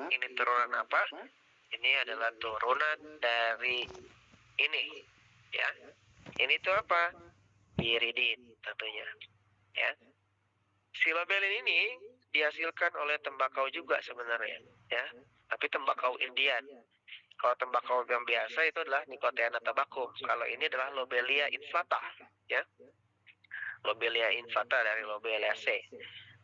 Ini turunan apa? Ini adalah turunan dari ini, ya. Ini tuh apa? Piridin tentunya, ya. Silobelin ini dihasilkan oleh tembakau juga sebenarnya, ya. Tapi tembakau Indian. Kalau tembakau yang biasa itu adalah Nicotiana tabacum. Kalau ini adalah Lobelia inflata, ya. Lobelia inflata dari Lobeliaceae.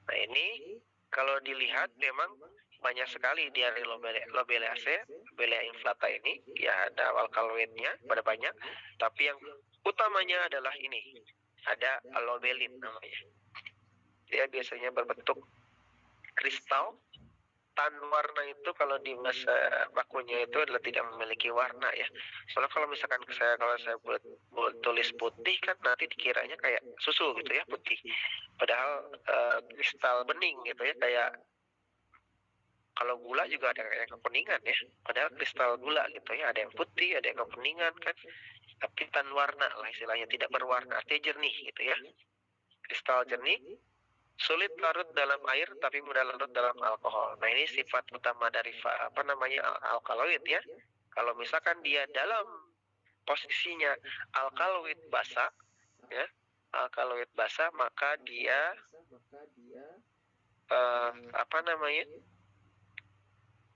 Nah, ini kalau dilihat memang banyak sekali dari Lobeliaceae, Lobelia inflata ini, ya ada alkaloidnya, pada banyak. Tapi yang utamanya adalah ini, ada lobelin namanya. Dia biasanya berbentuk kristal. Tan warna itu kalau di bahasa bakunya itu adalah tidak memiliki warna, ya. Soalnya kalau misalkan kalau saya buat tulis putih kan nanti dikiranya kayak susu gitu ya, putih. Padahal kristal bening gitu ya, kayak kalau gula juga ada yang kekuningan ya. Padahal kristal gula gitu ya, ada yang putih, ada yang kekuningan kan. Tapi tan warna lah istilahnya, tidak berwarna, artinya jernih gitu ya. Kristal jernih, sulit larut dalam air tapi mudah larut dalam alkohol. Nah, ini sifat utama dari alkaloid ya. Kalau misalkan dia dalam posisinya alkaloid basa, ya, alkaloid basa, maka dia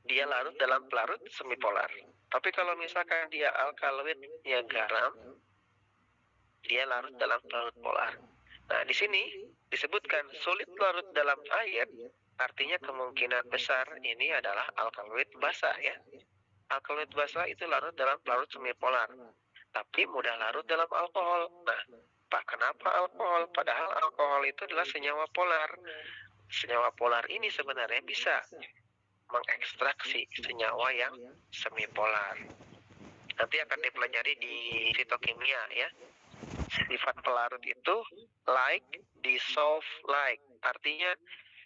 dia larut dalam pelarut semipolar. Tapi kalau misalkan dia alkaloidnya garam, dia larut dalam pelarut polar. Nah, di sini disebutkan sulit larut dalam air, artinya kemungkinan besar ini adalah alkaloid basa ya. Alkaloid basa itu larut dalam pelarut semipolar, tapi mudah larut dalam alkohol. Nah, Pak, kenapa alkohol? Padahal alkohol itu adalah senyawa polar. Senyawa polar ini sebenarnya bisa mengekstraksi senyawa yang semipolar. Nanti akan dipelajari di fitokimia ya. Sifat pelarut itu like, dissolve like. Artinya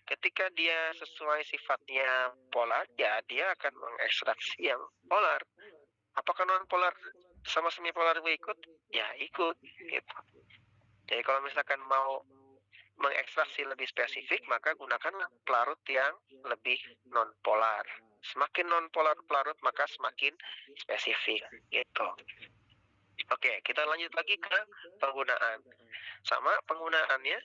ketika dia sesuai sifatnya polar, ya dia akan mengekstraksi yang polar. Apakah non polar sama semipolar ikut? Ya ikut gitu. Jadi kalau misalkan mau mengekstraksi lebih spesifik, maka gunakan pelarut yang lebih non polar. Semakin non polar pelarut maka semakin spesifik gitu. Oke, kita lanjut lagi ke penggunaan. Sama penggunaannya,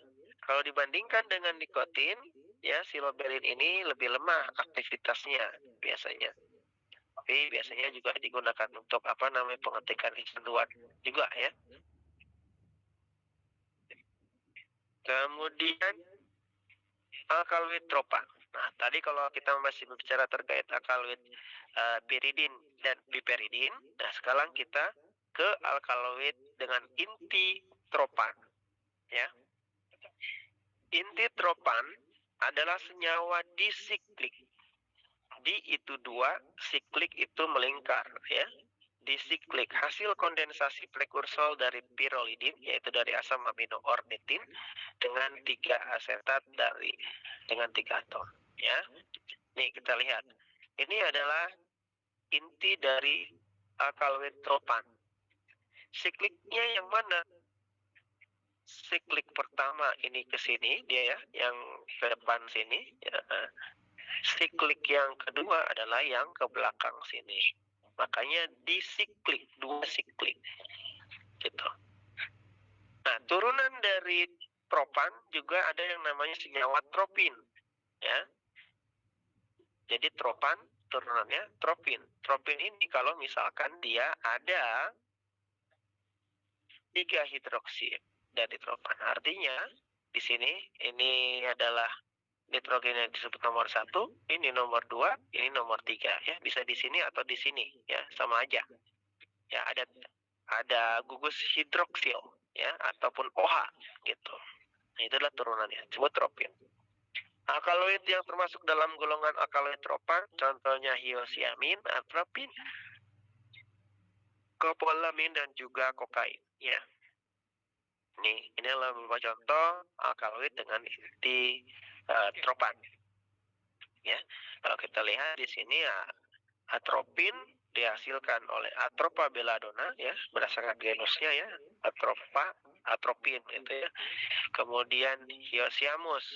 kalau dibandingkan dengan nikotin, ya silobelin ini lebih lemah aktivitasnya biasanya. Tapi biasanya juga digunakan untuk pengetikan kecanduan juga ya. Kemudian alkaloid tropan. Nah, tadi kalau kita masih berbicara terkait alkaloid piridin dan piperidin, nah sekarang kita ke alkaloid dengan inti tropan, ya. Inti tropan adalah senyawa disiklik. Di itu dua, siklik itu melingkar, ya. Disiklik hasil kondensasi prekursor dari pirolidin, yaitu dari asam amino ornitin dengan 3 asetat dengan 3 atom, ya. Nih kita lihat, ini adalah inti dari alkaloid tropan. Sikliknya yang mana? Siklik pertama ini ke sini dia ya, yang ke depan sini ya. Siklik yang kedua adalah yang ke belakang sini. Makanya disiklik, 2 siklik gitu. Nah, turunan dari tropan juga ada yang namanya senyawa tropin ya. Jadi tropan turunannya tropin. Tropin ini kalau misalkan dia ada 3 hidroksi dari tropan. Artinya di sini ini adalah nitrogen yang disebut nomor 1, ini nomor 2, ini nomor 3 ya. Bisa di sini atau di sini ya, sama aja. Ya, ada gugus hidroksil ya ataupun OH gitu. Nah, itulah turunannya, disebut tropin. Alkaloid yang termasuk dalam golongan alkaloid tropan contohnya hiosiamin, atropin, kopolamin dan juga kokain ya. Nih, ini adalah beberapa contoh alkaloid dengan inti tropan. Ya, kalau kita lihat di sini ya, atropin dihasilkan oleh Atropa belladonna ya, berdasarkan genusnya ya, atropin itu ya. Kemudian hiosiamus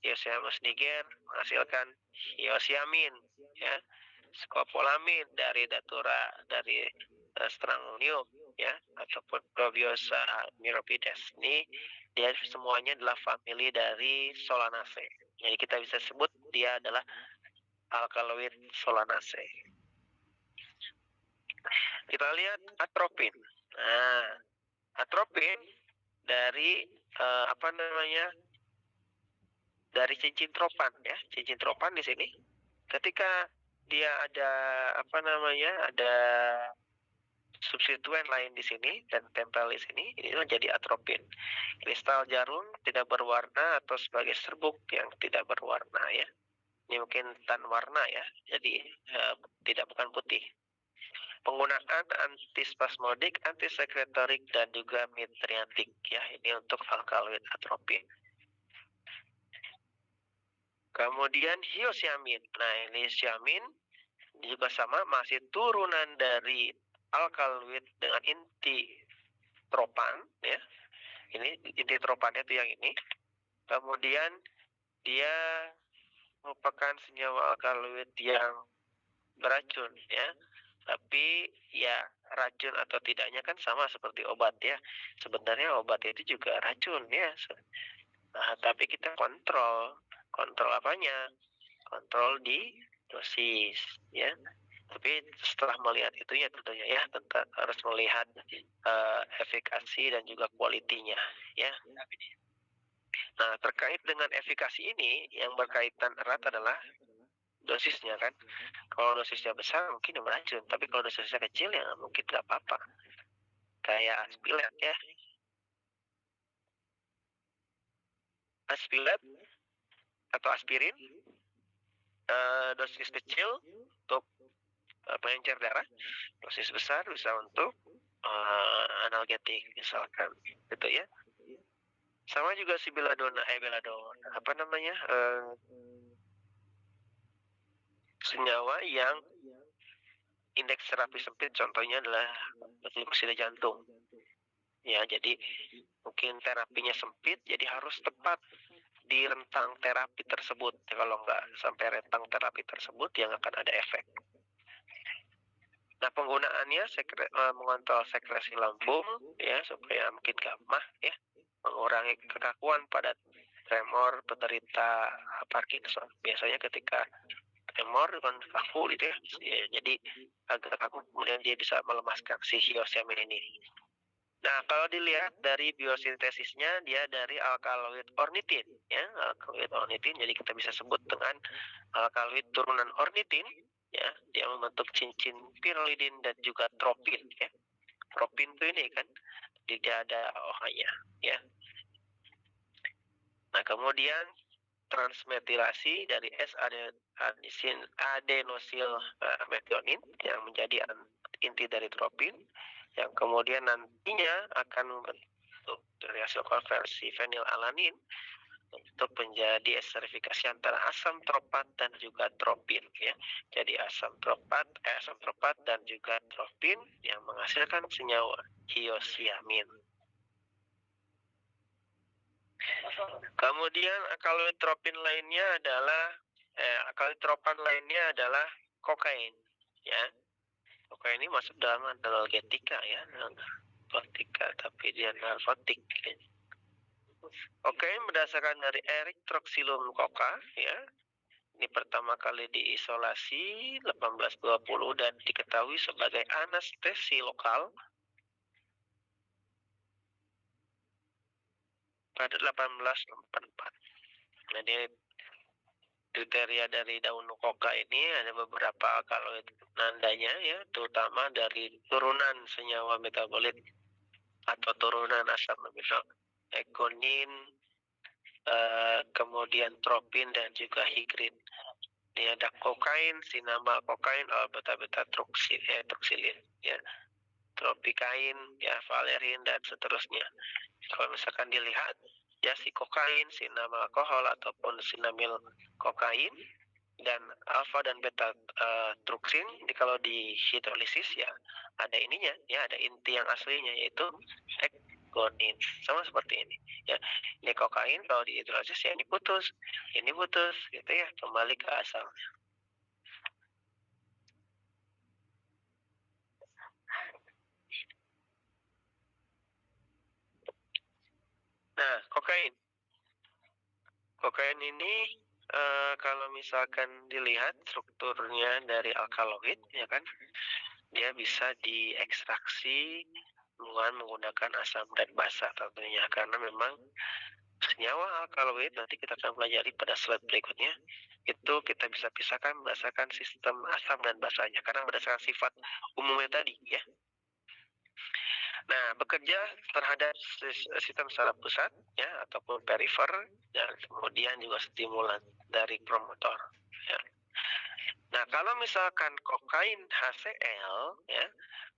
Hyoscyamus niger menghasilkan hyoscyamin, ya. Scopolamin dari datura dari Stramonium, ya, ataupun Probiosa myriapides. Ini dia semuanya adalah famili dari Solanaceae. Jadi kita bisa sebut dia adalah alkaloid Solanaceae. Kita lihat atropin. Nah, atropin dari dari cincin tropan, ya. Cincin tropan di sini ketika dia ada ada substituen lain di sini dan tempel di sini, ini menjadi atropin. Kristal jarum tidak berwarna atau sebagai serbuk yang tidak berwarna, ya. Ini mungkin tan warna, ya. Jadi bukan putih. Penggunaan antispasmodik, antisekretorik, dan juga mitriatik, ya. Ini untuk alkaloid atropin. Kemudian hyoscyamin. Nah, ini hyoscyamin juga sama, masih turunan dari alkaloid dengan inti tropan, ya. Ini inti tropannya itu yang ini. Kemudian dia merupakan senyawa alkaloid yang beracun, ya. Tapi ya racun atau tidaknya kan sama seperti obat, ya. Sebenarnya obat itu juga racun, ya. Nah, tapi kita kontrol apanya? Kontrol di dosis, ya. Tapi setelah melihat itu, ya tentunya, ya, harus melihat efikasi dan juga kualitinya, ya. Nah, terkait dengan efikasi ini yang berkaitan erat adalah dosisnya, kan. Kalau dosisnya besar mungkin beracun, tapi kalau dosisnya kecil ya mungkin nggak apa-apa. Kayak aspilat, ya. Aspilat atau aspirin, dosis kecil untuk pengencer darah, dosis besar bisa untuk analgetik misalkan, gitu, ya. Sama juga si belladonna, senyawa yang indeks terapi sempit, contohnya adalah glukosida jantung, ya. Jadi mungkin terapinya sempit, jadi harus tepat di rentang terapi tersebut. Kalau nggak sampai rentang terapi tersebut, yang akan ada efek. Nah, penggunaannya mengontrol sekresi lambung, ya, supaya makin gamah, ya, mengurangi kekakuan pada tremor penderita Parkinson. Biasanya ketika tremor kan kaku gitu, ya, jadi agak kaku, kemudian dia bisa melemaskan si hyoscyamin ini. Nah, kalau dilihat dari biosintesisnya, dia dari alkaloid ornitin, ya, alkaloid ornitin. Jadi kita bisa sebut dengan alkaloid turunan ornitin, ya. Dia membentuk cincin pirolidin dan juga tropin, ya. Tropin itu ini kan, dia ada OH-nya, ya. Nah, kemudian transmetilasi dari S-adenosil metionin yang menjadi inti dari tropin, yang kemudian nantinya akan membentuk dari hasil konversi fenilalanin untuk menjadi esterifikasi antara asam tropat dan juga tropin, ya. Jadi asam tropat dan juga tropin yang menghasilkan senyawa hyoscyamin. Kemudian alkaloid tropan lainnya adalah kokain, ya. Kokain ini masuk dalam analgetika, ya, narkotika, tapi dia narkotik. Kokain berdasarkan dari Erythrocylum coca, ya. Ini pertama kali diisolasi 1820 dan diketahui sebagai anestesi lokal pada 1884. Jadi kriteria dari daun koka ini ada beberapa alkaloid nandanya, ya, terutama dari turunan senyawa metabolit atau turunan asam amino, ekonin, kemudian tropin dan juga higrin. Ini ada kokain, sinama kokain, beta-beta troksilin, ya, tropikain, ya, valerin dan seterusnya. Kalau misalkan dilihat, ya, si kokain, sinama alkohol ataupun sinamil kokain dan alfa dan beta truksin, kalau di hidrolisis, ya, ada ininya, ya, ada inti yang aslinya yaitu gonin. Sama seperti ini. Ya, ini kokain kalau dihidrolisis ya ini putus, gitu ya, kembali ke asalnya. Nah, kokain. Kokain ini kalau misalkan dilihat strukturnya dari alkaloid, ya kan, dia bisa diekstraksi dengan menggunakan asam dan basa tentunya, karena memang senyawa alkaloid nanti kita akan pelajari pada slide berikutnya, itu kita bisa pisahkan berdasarkan sistem asam dan basanya, karena berdasarkan sifat umumnya tadi ya. Nah, bekerja terhadap sistem saraf pusat ya ataupun perifer, dan kemudian juga stimulan dari promotor ya. Nah, kalau misalkan kokain HCl ya,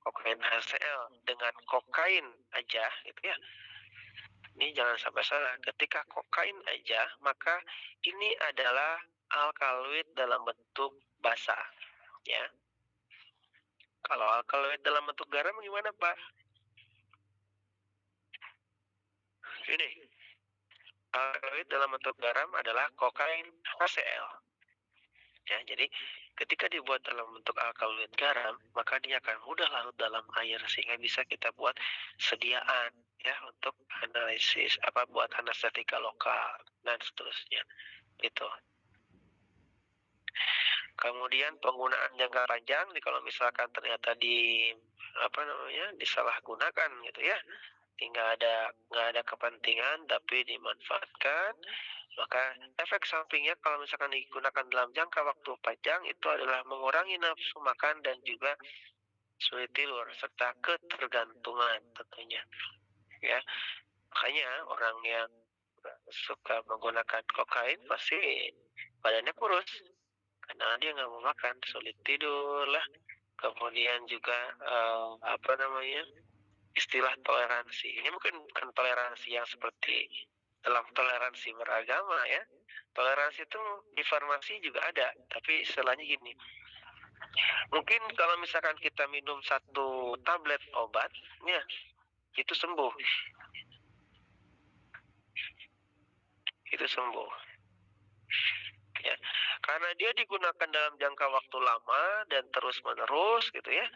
kokain HCl dengan kokain aja gitu ya. Ini jangan sampai salah, ketika kokain aja maka ini adalah alkaloid dalam bentuk basa ya. Kalau alkaloid dalam bentuk garam gimana, Pak? Ini alkaloid dalam bentuk garam adalah kokain HCl. Ya, jadi ketika dibuat dalam bentuk alkaloid garam, maka dia akan mudah larut dalam air sehingga bisa kita buat sediaan ya untuk analisis buat anestetika lokal dan seterusnya. Itu. Kemudian penggunaan jangka panjang kalau misalkan ternyata disalahgunakan gitu ya. Nggak ada kepentingan tapi dimanfaatkan, maka efek sampingnya kalau misalkan digunakan dalam jangka waktu panjang itu adalah mengurangi nafsu makan dan juga sulit tidur serta ketergantungan tentunya ya. Makanya orang yang suka menggunakan kokain pasti badannya kurus karena dia nggak mau makan, sulit tidur lah, kemudian juga istilah toleransi. Ini mungkin bukan toleransi yang seperti dalam toleransi beragama ya. Toleransi itu di farmasi juga ada, tapi istilahnya gini. Mungkin kalau misalkan kita minum 1 tablet obat, ya, itu sembuh. Itu sembuh. Ya. Karena dia digunakan dalam jangka waktu lama dan terus-menerus gitu ya.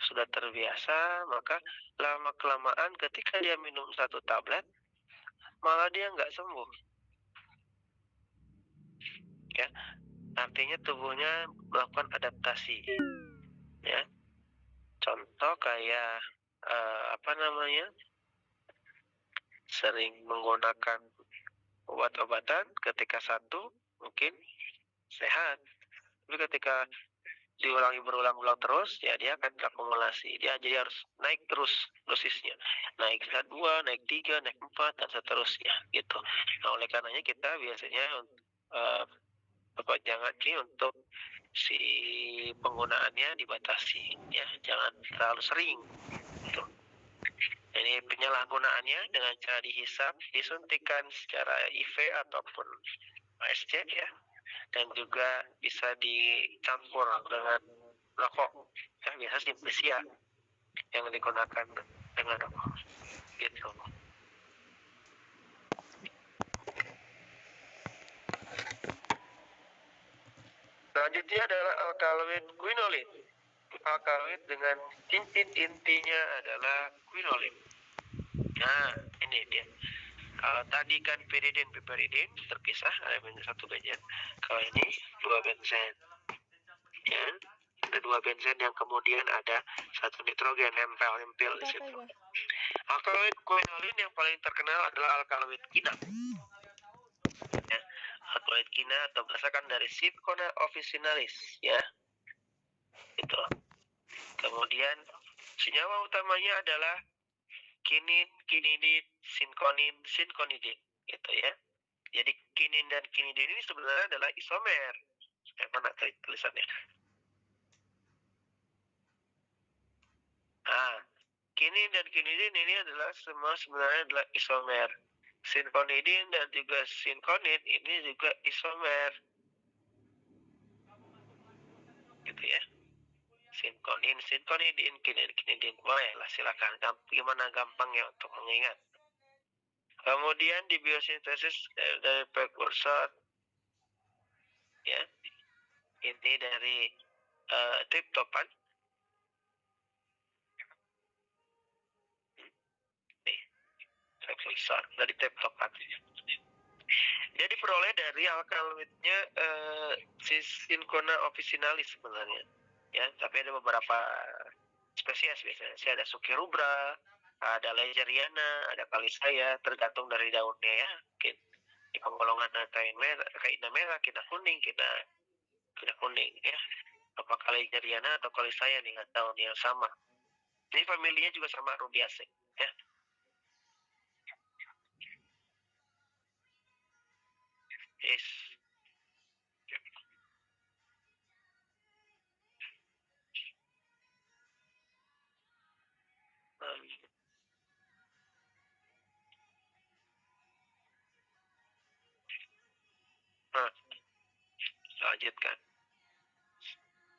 Sudah terbiasa, maka lama-kelamaan ketika dia minum 1 tablet, malah dia nggak sembuh. Ya, artinya tubuhnya melakukan adaptasi. Ya, contoh kayak sering menggunakan obat-obatan, ketika 1 mungkin sehat, tapi ketika diulangi berulang-ulang terus ya dia akan terakumulasi, dia jadi harus naik terus dosisnya, naik 2, naik 3, naik 4 dan seterusnya gitu. Nah, oleh karenanya kita biasanya jangan ini untuk si penggunaannya dibatasi ya, jangan terlalu sering gitu. Ini penyalahgunaannya dengan cara dihisap, disuntikan secara IV ataupun ASC ya, dan juga bisa dicampur dengan rokok ya, biasa simplisia yang digunakan dengan rokok gitu. Selanjutnya adalah alkaloid quinolin. Alkaloid dengan cincin intinya adalah quinolin. Nah, ini dia. Kalau tadi kan piridin, piperidin terpisah, ada 1 benzen. Kalau ini 2 benzen. Ya, ada 2 benzen yang kemudian ada 1 nitrogen nempel di situ. Alkaloid quinolin yang paling terkenal adalah alkaloid kina. Ya, alkaloid kina atau berdasarkan dari Cinchona officinalis ya. Itu. Kemudian senyawa utamanya adalah kinin, kinidin, sinkonin, sinkonidin gitu ya. Jadi kinin dan kinidin ini sebenarnya adalah isomer. Mana tulisannya? Nah, kinin dan kinidin ini adalah sebenarnya adalah isomer. Sinkonidin dan juga sinkonin ini juga isomer. Gitu ya. Sinkon. quinoline, sinconidin, quinidin. Boleh lah, silakan. Gimana gampangnya untuk mengingat. Kemudian di biosintesis dari prekursor, ya, ini dari triptofan. Nih, prekursor dari triptofan. Dia diperoleh dari alkaloidnya Cinchona officinalis sebenarnya. Ya, tapi ada beberapa spesies biasanya. Ada Succirubra, ada Legeriana, ada Kalisaya, tergantung dari daunnya ya. Mungkin di penggolongan kaina merah, kaina kuning ya. Apakah Legeriana atau Kalisaya nih, nggak tahu nih, yang sama. Ini familinya juga sama, Rubiaceae ya. Yes. Nah, lanjutkan.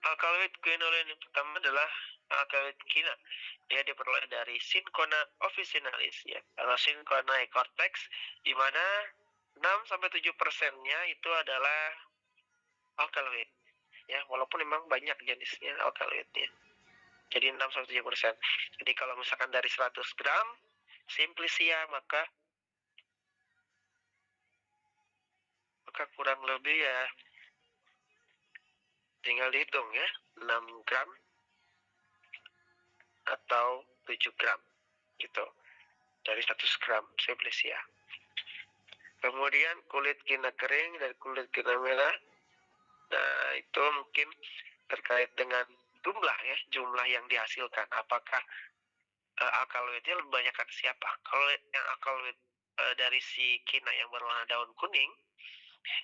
Alkaloid quinoline yang pertama adalah alkaloid quina. Dia diperoleh dari Cinchona officinalis ya, atau Cinchona cortex, di mana 6-7%-nya itu adalah alkaloid. Ya, walaupun memang banyak jenisnya alkaloidnya. Jadi 6-7%. Jadi kalau misalkan dari 100 gram Simplicia, maka kurang lebih ya tinggal dihitung ya, 6 gram atau 7 gram gitu dari 100 gram Simplicia. Kemudian kulit quina kering dan kulit quina merah. Nah, itu mungkin terkait dengan jumlah yang dihasilkan. Apakah alkaloidnya lebih banyak kan siapa? Kalau yang alkaloid dari si quina yang berwarna daun kuning,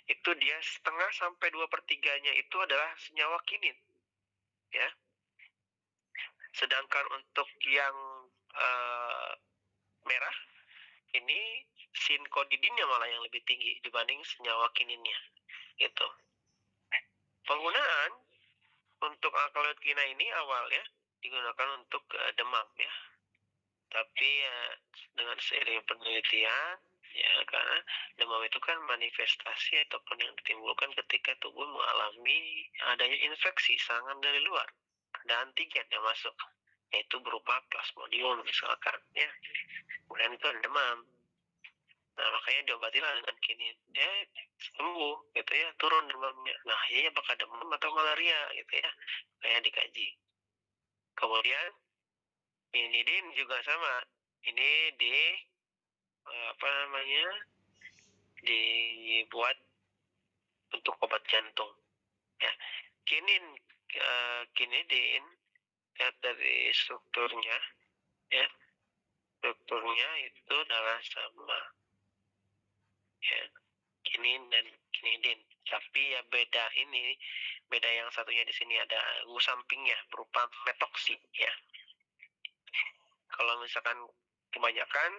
itu dia 1/2-2/3-nya itu adalah senyawa kinin. Ya. Sedangkan untuk yang merah, ini sinconidinnya malah yang lebih tinggi dibanding senyawa kininnya. Gitu. Penggunaan untuk alkaloid quina ini awalnya digunakan untuk demam ya. Tapi ya dengan seiring penelitian ya, karena demam itu kan manifestasi ataupun yang ditimbulkan ketika tubuh mengalami adanya infeksi serangan dari luar. Ada antigen yang masuk, yaitu berupa plasmodium misalkan ya. Kemudian itu ada demam. Nah, makanya diobatilah dengan kinin. Ya, sembuh gitu ya, turun demamnya. Nah, ini apakah demam atau malaria gitu ya, kayak dikaji. Kemudian quinidin juga sama. Ini dibuat untuk obat jantung ya. Quinidin ya, dari strukturnya ya, itu adalah sama ya, kinin dan quinidin, tapi ya beda yang satunya di sini ada sampingnya berupa metoksi ya. Kalau misalkan kebanyakan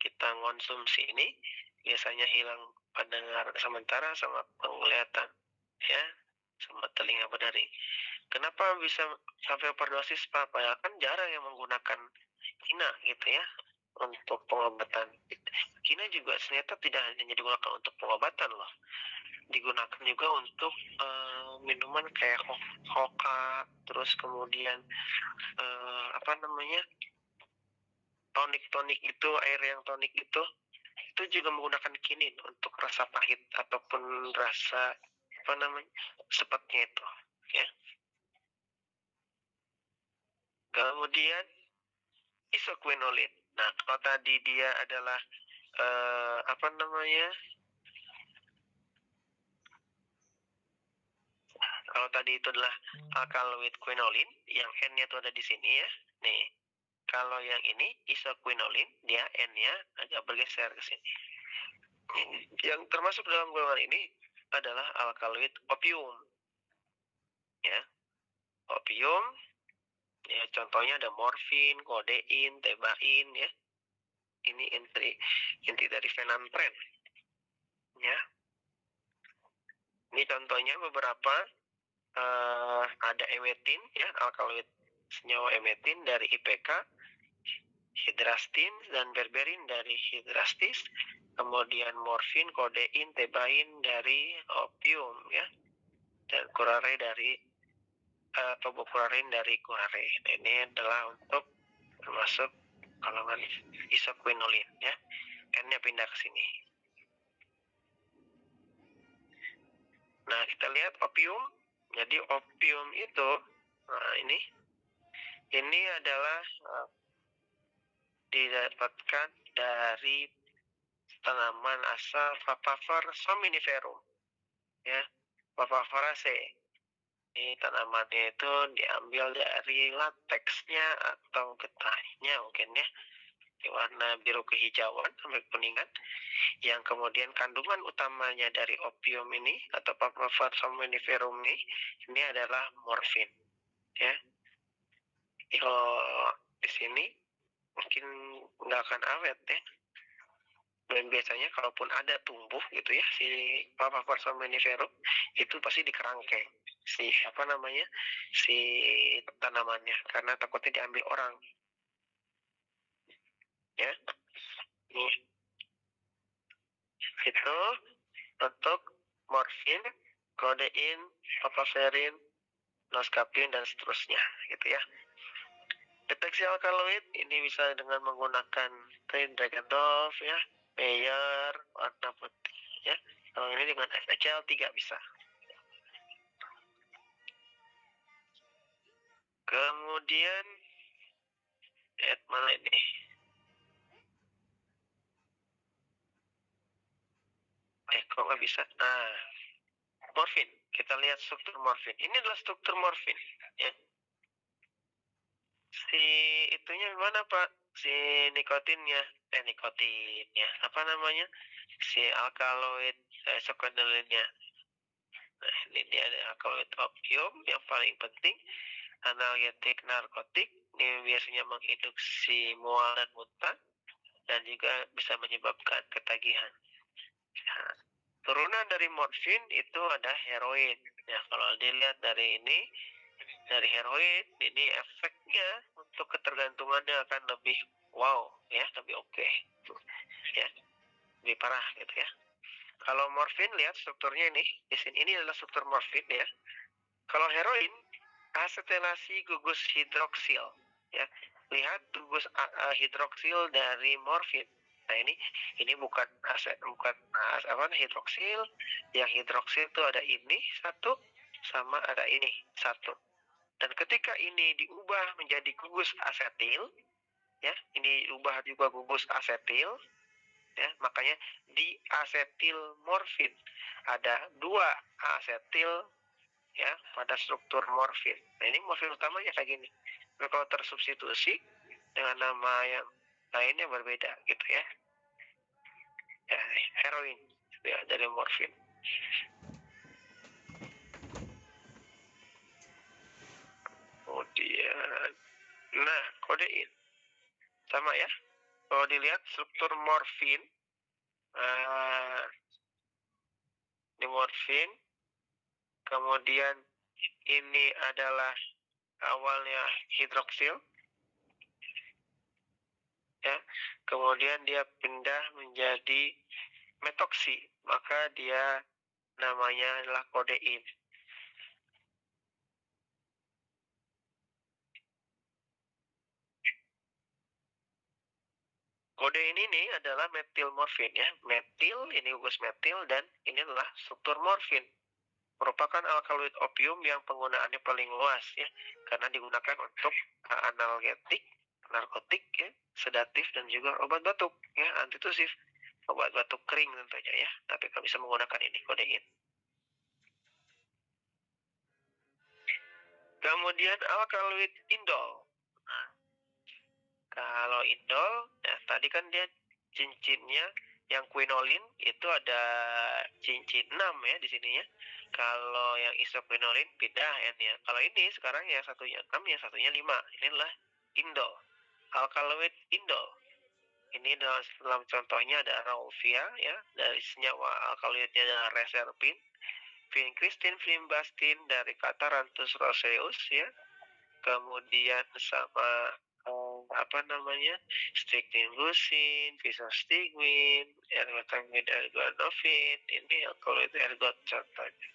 kita konsumsi ini, biasanya hilang pendengar sementara sama penglihatan ya, sama telinga berdering. Kenapa bisa sampai overdosis Pak? Padahal kan jarang yang menggunakan quina gitu ya untuk pengobatan. Quina juga ternyata tidak hanya digunakan untuk pengobatan loh, digunakan juga untuk minuman kayak Hoka, terus kemudian tonik itu, air yang tonik itu juga menggunakan kinin untuk rasa pahit ataupun rasa sepetnya itu ya. Kemudian isoquinoline. Nah, kalau tadi dia adalah kalau tadi itu adalah alkaloid quinoline, yang N-nya itu ada di sini ya. Nih, kalau yang ini isoquinoline, dia N-nya agak bergeser ke sini. Yang termasuk dalam golongan ini adalah alkaloid opium. Ya, opium. Ya, contohnya ada morfin, kodein, tebain ya. Ini inti dari fenantren. Ya. Ini contohnya beberapa, ada emetin ya, alkaloid senyawa emetin dari IPK, hidrastin dan berberin dari hidrastis, kemudian morfin, kodein, tebain dari opium ya, dan kurare dari atau bukurarin dari kurare. Nah, ini adalah untuk termasuk golongan isoquinolin ya. N-nya pindah ke sini. Nah, kita lihat opium. Jadi opium itu, nah ini adalah didapatkan dari tanaman asal Papaver somniferum ya, Papaveraceae. Ini tanamannya itu diambil dari lateksnya atau getahnya mungkin ya, di warna biru kehijauan sampai kuningan, yang kemudian kandungan utamanya dari opium ini atau Papaver somniferum ini adalah morfin ya. Kalau di sini mungkin nggak akan awet ya, dan biasanya kalaupun ada tumbuh gitu ya si Papaver somniferum itu pasti dikerangkeng si tanamannya karena takutnya diambil orang ya. Nih itu untuk morfin, kodein, papaverin, noscapin dan seterusnya gitu ya. Deteksi alkaloid ini bisa dengan menggunakan Dragendorf ya, Mayer warna putih ya. Kalau ini dengan FHL 3 bisa. Kemudian mana ini? Kok nggak bisa? Nah, morfin. Kita lihat struktur morfin. Ini adalah struktur morfin ya. Si itunya mana Pak? Si nikotinnya. Apa namanya? Si alkaloid sekundernya. Nah, ini dia ada alkaloid opium yang paling penting. Analgetik narkotik. Ini biasanya menginduksi mual dan muntah. Dan juga bisa menyebabkan ketagihan. Nah, turunan dari morfin itu ada heroin. Ya, kalau dilihat dari ini, dari heroin, ini efeknya untuk ketergantungannya akan lebih wow, ya, lebih oke. Ya, lebih parah gitu ya. Kalau morfin, lihat strukturnya ini. Di sini ini adalah struktur morfin ya. Kalau heroin, asetilasi gugus hidroksil. Ya, lihat gugus hidroksil dari morfin. Nah ini bukan hidroksil. Yang hidroksil itu ada ini satu sama ada ini satu. Dan ketika ini diubah menjadi gugus asetil, ya, ini diubah juga gugus asetil, ya, makanya di asetil morfin ada 2 asetil ya pada struktur morfin. Nah, ini morfin utamanya kayak gini. Nah, kalau tersubstitusi dengan nama yang lainnya berbeda gitu ya. Ya, heroin ya, dari morfin. Kemudian, nah kodein sama ya. Kalau dilihat struktur morfin, di morfin, kemudian ini adalah awalnya hidroksil, ya, kemudian dia pindah menjadi metoksi, maka dia namanya adalah kodein. Kodein ini adalah metil morfin ya, metil ini gugus metil dan ini adalah struktur morfin. Merupakan alkaloid opium yang penggunaannya paling luas ya, karena digunakan untuk analgetik, narkotik ya, sedatif dan juga obat batuk ya, antitusif, obat batuk kering tentunya ya, tapi kalau bisa menggunakan ini kodein. Kemudian alkaloid indol. Nah, kalau indol, ya tadi kan dia cincinnya yang quinolin itu ada cincin 6 ya di sini ya. Kalau yang isoquinolin pindah N ya. Kalau ini sekarang yang satunya 6, yang satunya 5. Ini adalah indol. Alkaloid indol. Ini dalam contohnya ada raufia ya, dari senyawa alkaloidnya adalah reserpin, vincristin, flimbastin dari Catharanthus roseus ya. kemudian sama apa namanya, stigmine, fisostigmine, ergotamine, ergonovin, ini alkaloid ergot contohnya.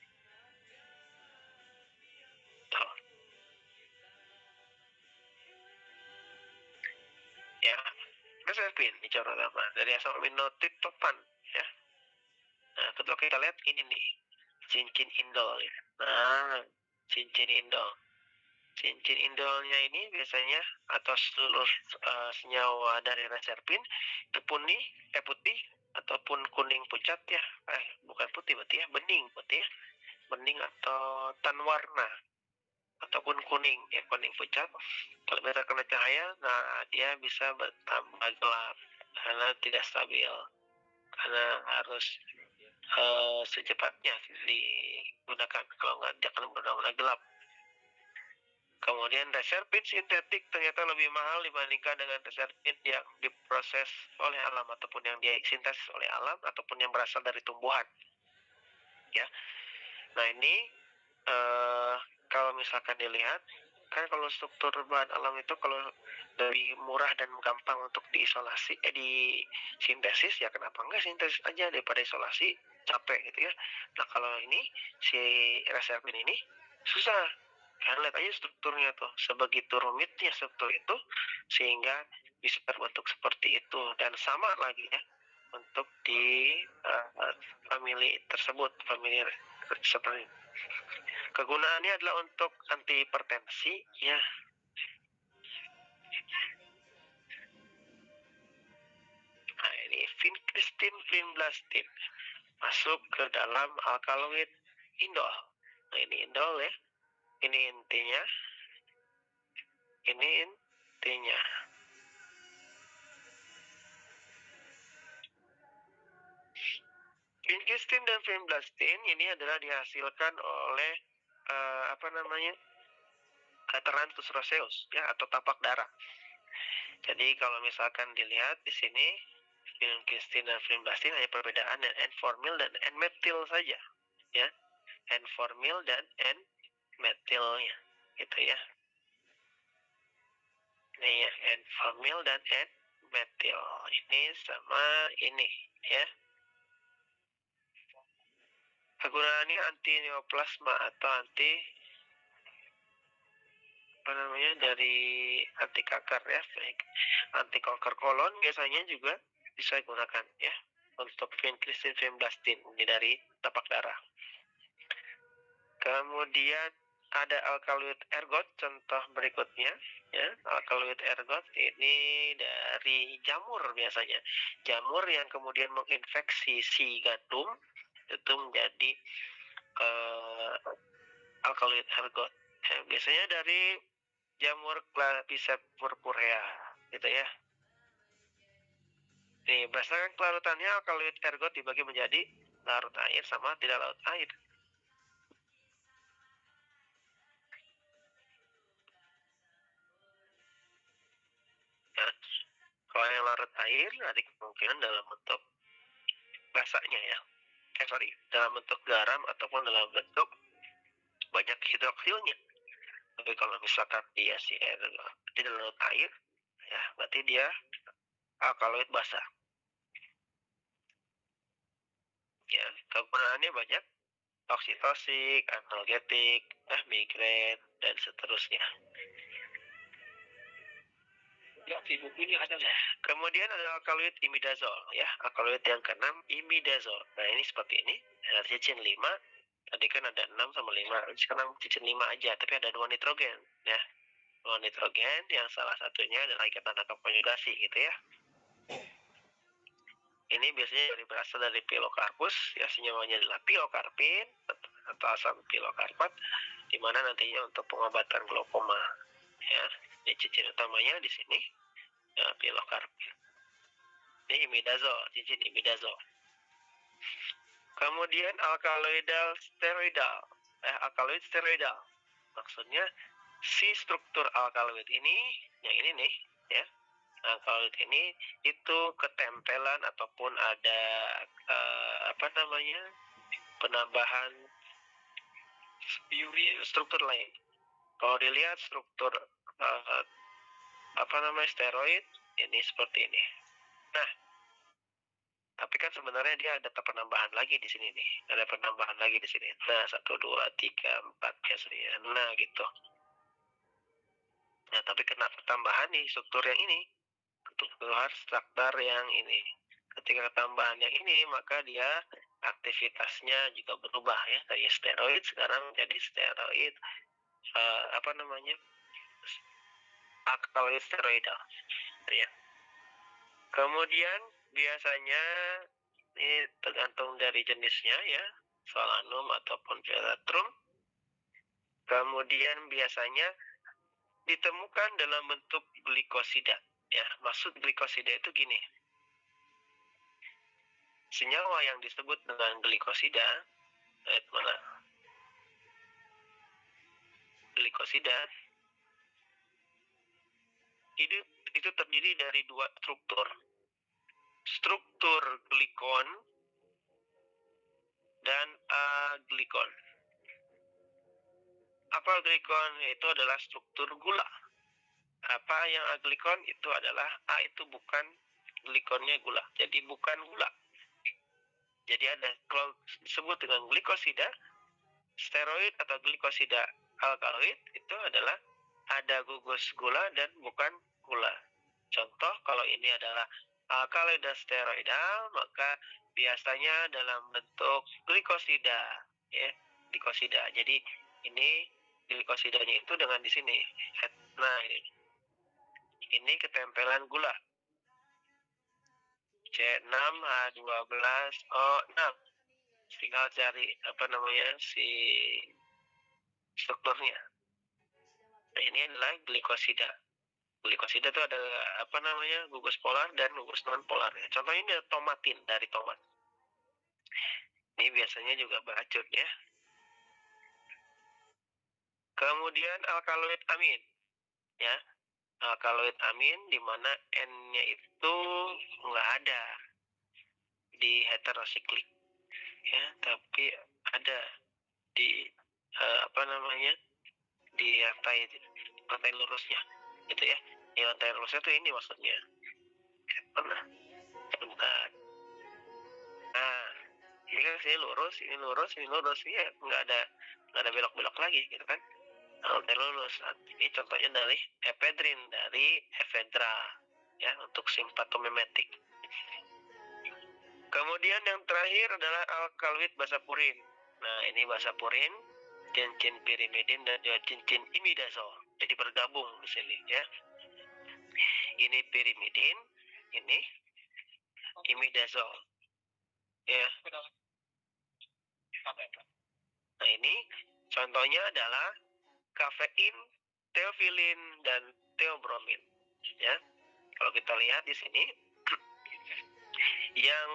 Tuh. Ya, reserpin ini contoh pertama dari asam amino triptofan ya. Nah, kalau kita lihat ini nih, cincin indol ya. Nah, cincin indol. Cincin indolnya ini biasanya atau seluruh senyawa dari reserpin itu putih ataupun kuning pucat ya. Bukan putih berarti ya, bening putih ya. Bening atau tan warna ataupun kuning ya, kuning pucat. Kalau bisa kena cahaya, nah dia bisa bertambah gelap karena tidak stabil, karena harus secepatnya digunakan, kalau nggak dia akan benar-benar gelap. Kemudian reserpin sintetik ternyata lebih mahal dibandingkan dengan reserpin yang diproses oleh alam ataupun yang disintesis oleh alam ataupun yang berasal dari tumbuhan. Ya, nah ini kalau misalkan dilihat, kan kalau struktur bahan alam itu kalau lebih murah dan gampang untuk diisolasi, disintesis, ya kenapa enggak sintesis aja daripada isolasi, capek gitu ya. Nah kalau ini si reserpin ini susah, kan lihat aja strukturnya tuh, sebegitu rumitnya struktur itu sehingga bisa terbentuk seperti itu. Dan sama lagi ya untuk di famili tersebut, famili seperti kegunaannya adalah untuk anti hipertensi ya. Nah ini vincristin, vinblastin masuk ke dalam alkaloid indol. Nah ini indol ya, ini intinya, ini intinya. Vincristin dan vinblastin ini adalah dihasilkan oleh Cateranthus roseus ya, atau tapak darah. Jadi kalau misalkan dilihat di sini vincristin dan vinblastin hanya perbedaan N-formil dan N-metil saja ya, N-formil dan N-metilnya gitu ya. Ini ya, N-formil dan N-metil ini sama ini ya. Kegunaannya anti neoplasma atau dari anti kanker ya, baik anti kanker kolon biasanya juga bisa digunakan ya untuk vincristin, vinblastin ini dari tapak darah. Kemudian ada alkaloid ergot contoh berikutnya ya. Alkaloid ergot ini dari jamur biasanya, jamur yang kemudian menginfeksi si gandum itu menjadi alkaloid ergot ya, biasanya dari jamur Claviceps purpurea gitu ya. Nih, berdasarkan kelarutannya alkaloid ergot dibagi menjadi larut air sama tidak larut air. Ya, kalau yang larut air ada kemungkinan dalam bentuk basahnya ya. Dalam bentuk garam ataupun dalam bentuk banyak hidroksilnya. Tapi kalau misalkan dia tidak larut air, ya berarti dia alkaloid basah. Ya, kegunaannya banyak, oksitosik, analgetik, migrain, dan seterusnya. Kemudian ada alkaloid imidazol ya, alkaloid yang keenam imidazol. Nah ini seperti ini, ada cincin 5, tadi kan ada 6 sama 5, sekarang cincin 5 aja, tapi ada 2 nitrogen ya. 2 nitrogen yang salah satunya adalah ikatan atom konjugasi gitu ya. Ini biasanya berasal dari pilocarpus ya, senyawanya adalah pilocarpin atau asam pilokarpat, di mana nantinya untuk pengobatan glaukoma ya. Ini cincin utamanya di sini ya, pilocarpin. Ini imidazol, cincin imidazol. Kemudian alkaloidal steroidal, alkaloid steroidal. Maksudnya si struktur alkaloid ini, yang ini nih ya, alkaloid ini itu ketempelan ataupun ada penambahan struktur lain Kalau dilihat struktur steroid ini seperti ini. Nah, tapi kan sebenarnya dia ada penambahan lagi di sini nih. Ada penambahan lagi di sini. Nah, 1, 2, 3, 4 biasanya. Nah, gitu. Nah, tapi kenapa tambahan nih struktur yang ini? Struktur yang ini. Ketika tambahan yang ini, maka dia aktivitasnya juga berubah ya. Dari steroid sekarang menjadi steroid alkaloid steroidal. Ya. Kemudian biasanya ini tergantung dari jenisnya ya, solanum ataupun veratrum. Kemudian biasanya ditemukan dalam bentuk glikosida. Ya, maksud glikosida itu gini. Senyawa yang disebut dengan glikosida, glikosida itu terdiri dari dua struktur. Struktur glikon dan aglikon. Apa glikon? Itu adalah struktur gula. Apa yang aglikon? Itu adalah itu bukan glikonnya gula. Jadi bukan gula. Jadi ada, kalau disebut dengan glikosida, steroid atau glikosida alkaloid itu adalah ada gugus gula dan bukan gula. Contoh, kalau ini adalah alkaloid steroidal, maka biasanya dalam bentuk glikosida, ya, glikosida. Jadi ini glikosidanya itu dengan di sini. Nah, ini ketempelan gula. C6H12O6. Tinggal cari si strukturnya. Nah, ini adalah glikosida. Glikosida itu ada gugus polar dan gugus non polar. Contohnya ini tomatin dari tomat. Ini biasanya juga beracun ya. Kemudian alkaloid amin, ya. Alkaloid amin di mana N-nya itu nggak ada di heterosiklik, ya, tapi ada di di rantai lurusnya, gitu ya. Di rantai lurusnya itu ini maksudnya. Bentar. Nah, ini kan sini lurus, ini lurus, ini lurus, ya nggak ada belok-belok lagi, gitu kan? Rantai lurus. Ini contohnya dari ephedrin, dari ephedra, ya, untuk simpatomimetik. Kemudian yang terakhir adalah alkaloid basapurin. Nah, ini basapurin, cincin pirimidin dan juga cincin imidazol. Jadi bergabung di sini ya. Ini pirimidin, ini imidazol. Ya. Nah, ini contohnya adalah kafein, teofilin dan teobromin. Ya. Kalau kita lihat di sini yang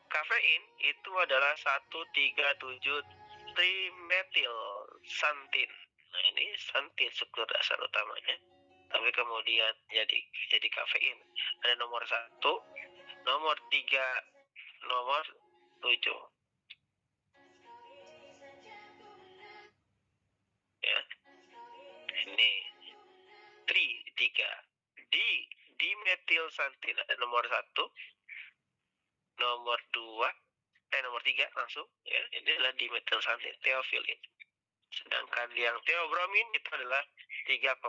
kafein itu adalah 1,3,7 trimetil santin. Nah, ini santin struktur dasar utamanya. Tapi kemudian jadi kafein. Ada nomor 1, nomor 3, nomor 7. Ya. Ini 3. Dimetil santin ada nomor 1, nomor 2, nomor 3 langsung ya. Ini adalah dimetil santin, teofilin. Sedangkan yang teobromin itu adalah 3,7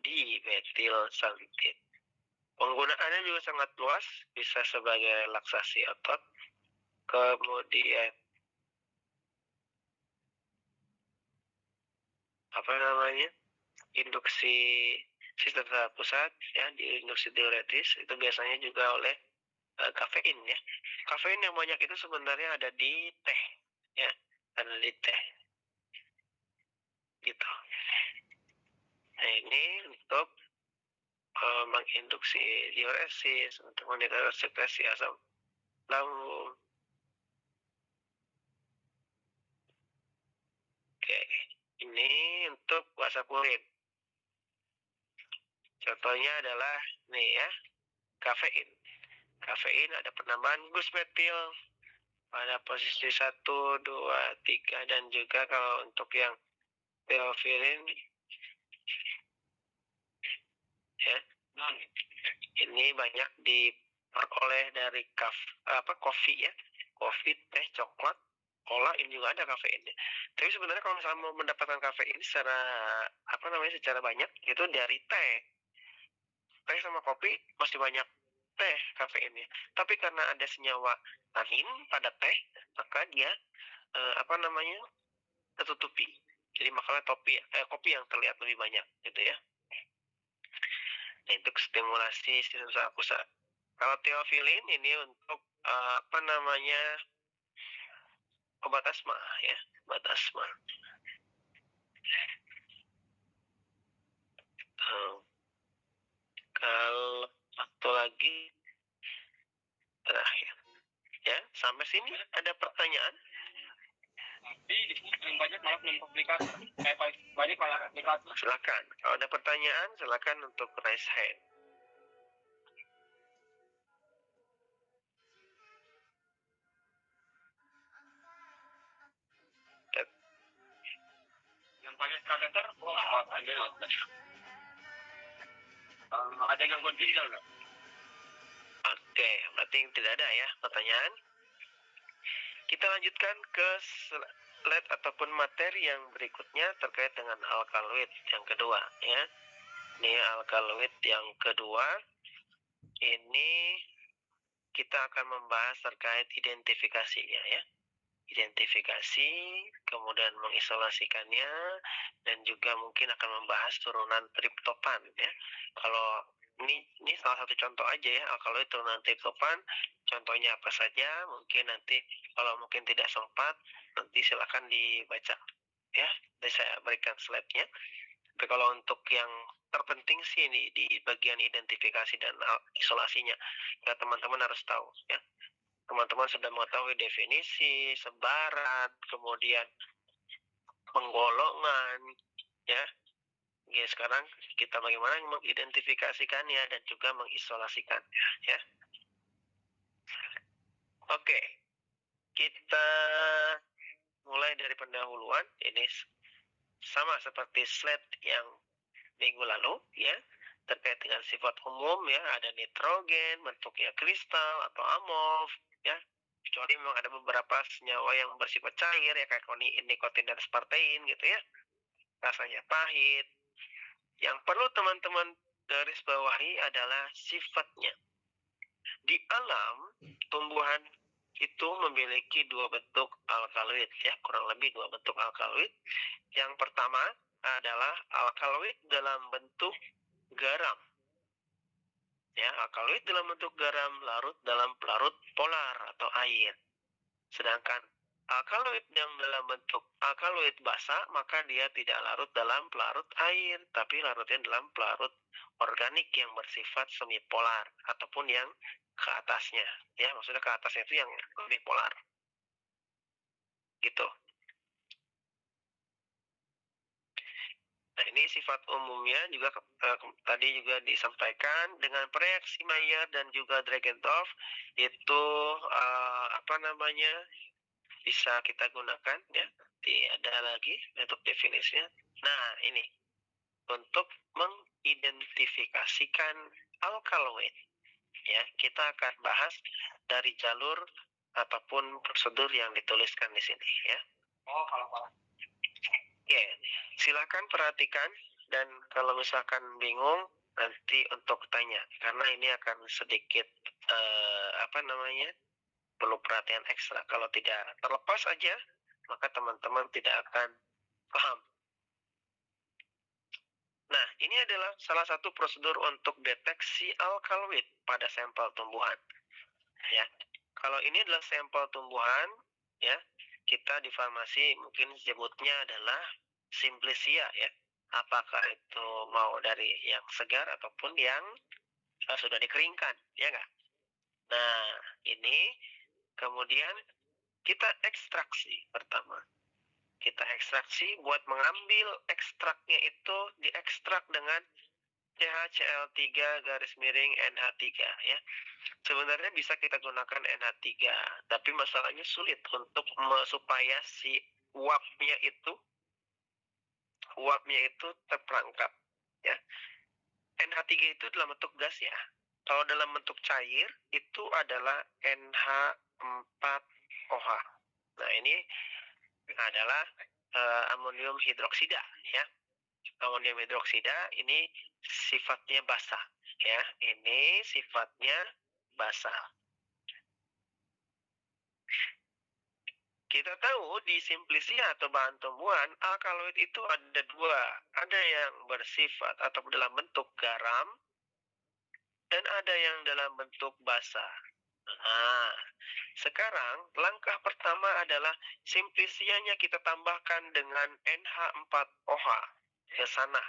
dimetil santin. Penggunaannya juga sangat luas, bisa sebagai relaksasi otot, kemudian induksi sistem saraf pusat, ya, di induksi diuretis itu biasanya juga oleh kafein ya. Kafein yang banyak itu sebenarnya ada di teh, ya, ada di teh, gitu. Nah, ini untuk menginduksi diuresis, untuk monitor sekresi asam lambung. Oke, ini untuk basapurin. Contohnya adalah nih ya, kafein. Kafein ada penambahan gugus metil pada posisi 1, 2, 3, dan juga kalau untuk yang theophylline ya, ini banyak diperoleh dari kopi ya, kopi, teh, coklat, cola, ini juga ada kafeinnya. Tapi sebenarnya kalau misalnya mau mendapatkan kafein secara banyak itu dari teh sama kopi masih banyak teh kafeinnya. Tapi karena ada senyawa tanin pada teh, maka dia tertutupi. Jadi makanya kopi yang terlihat lebih banyak gitu ya. Nah, untuk stimulasi sistem usaha pusat. Kalau theophylline ini untuk obat asma ya, obat asma. Kalau satu lagi terakhir ya, sampai sini ada pertanyaan? Tapi di sini paling banyak malah belum publikasi. Paling banyak malah publikasi. Silakan. Kalau ada pertanyaan, silakan untuk raise hand. Yang pakai kateter, ada gangguan ginjal nggak? Oke, berarti tidak ada ya pertanyaan. Kita lanjutkan ke slide ataupun materi yang berikutnya terkait dengan alkaloid yang kedua ya. Ini alkaloid yang kedua. Ini kita akan membahas terkait identifikasinya ya. Identifikasi, kemudian mengisolasikannya, dan juga mungkin akan membahas turunan triptopan ya. Kalau ini salah satu contoh aja ya, alkaloid turunan triptopan, contohnya apa saja, mungkin nanti kalau mungkin tidak sempat, nanti silakan dibaca ya, dan saya berikan slide-nya. Tapi kalau untuk yang terpenting sih ini di bagian identifikasi dan isolasinya, ya teman-teman harus tahu ya. Teman-teman sudah mengetahui definisi, sebaran, kemudian penggolongan, ya. Ya, sekarang kita bagaimana mengidentifikasikannya dan juga mengisolasikannya, ya. Oke, kita mulai dari pendahuluan. Ini sama seperti slide yang minggu lalu, ya. Terkait dengan sifat umum, ya, ada nitrogen, bentuknya kristal atau amorf, ya. Kecuali memang ada beberapa senyawa yang bersifat cair ya, kayak nikotin dan aspartein gitu ya, rasanya pahit. Yang perlu teman-teman garis bawahi adalah sifatnya. Di alam tumbuhan itu memiliki dua bentuk alkaloid ya, kurang lebih dua bentuk alkaloid. Yang pertama adalah alkaloid dalam bentuk garam. Ya, alkaloid dalam bentuk garam larut dalam pelarut polar atau air. Sedangkan alkaloid yang dalam bentuk alkaloid basa, maka dia tidak larut dalam pelarut air, tapi larutnya dalam pelarut organik yang bersifat semipolar ataupun yang ke atasnya. Ya, maksudnya ke atasnya itu yang lebih polar. Gitu. Nah, ini sifat umumnya juga tadi juga disampaikan dengan reaksi Maillard dan juga Dragendorf itu bisa kita gunakan ya. Ada lagi untuk definisinya. Nah, ini untuk mengidentifikasikan alkaloid ya, kita akan bahas dari jalur ataupun prosedur yang dituliskan di sini ya. Oh, kalau Ya, silakan perhatikan dan kalau misalkan bingung nanti untuk tanya karena ini akan sedikit perlu perhatian ekstra. Kalau tidak terlepas aja maka teman-teman tidak akan paham. Nah, ini adalah salah satu prosedur untuk deteksi alkaloid pada sampel tumbuhan. Ya, kalau ini adalah sampel tumbuhan, ya, kita di farmasi mungkin sebutnya adalah Simplicia ya. Apakah itu mau dari yang segar ataupun yang sudah dikeringkan, ya nggak? Nah, ini kemudian kita ekstraksi pertama. Kita ekstraksi buat mengambil ekstraknya itu diekstrak dengan CaCl3 NH3 ya. Sebenarnya bisa kita gunakan NH3, tapi masalahnya sulit untuk supaya si uapnya itu terperangkap ya. NH3 itu dalam bentuk gas ya. Kalau dalam bentuk cair itu adalah NH4OH. Nah, ini adalah amonium hidroksida ya. Amonium hidroksida ini sifatnya basah ya. Ini sifatnya basah. Kita tahu di simplisia atau bahan tumbuhan, alkaloid itu ada dua. Ada yang bersifat atau dalam bentuk garam, dan ada yang dalam bentuk basah. Nah, sekarang langkah pertama adalah simplisianya kita tambahkan dengan NH4OH ke sana.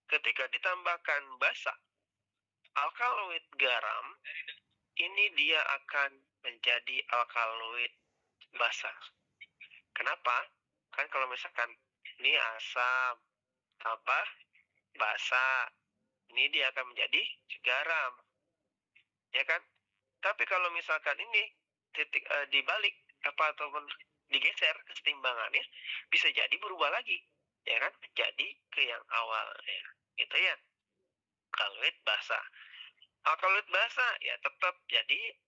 Ketika ditambahkan basah, alkaloid garam, ini dia akan menjadi alkaloid basah. Kenapa? Kan kalau misalkan ini asam tambah basah, ini dia akan menjadi garam. Ya kan? Tapi kalau misalkan ini dibalik ataupun digeser kesetimbangannya, bisa jadi berubah lagi, ya kan? Jadi ke yang awal ya. Gitu ya. Alkaloid basah. Alkaloid basah ya tetap jadi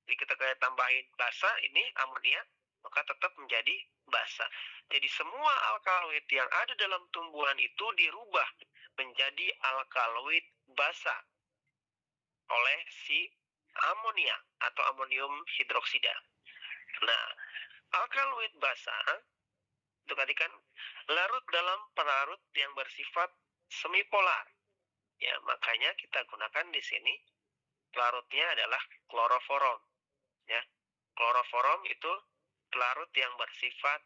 kita kayak tambahin basah ini amonia, maka tetap menjadi basah. Jadi semua alkaloid yang ada dalam tumbuhan itu dirubah menjadi alkaloid basah oleh si amonia atau amonium hidroksida. Nah, alkaloid basah itu tadi kan larut dalam pelarut yang bersifat semipolar. Ya, makanya kita gunakan di sini pelarutnya adalah kloroforum. Ya, kloroforum itu pelarut yang bersifat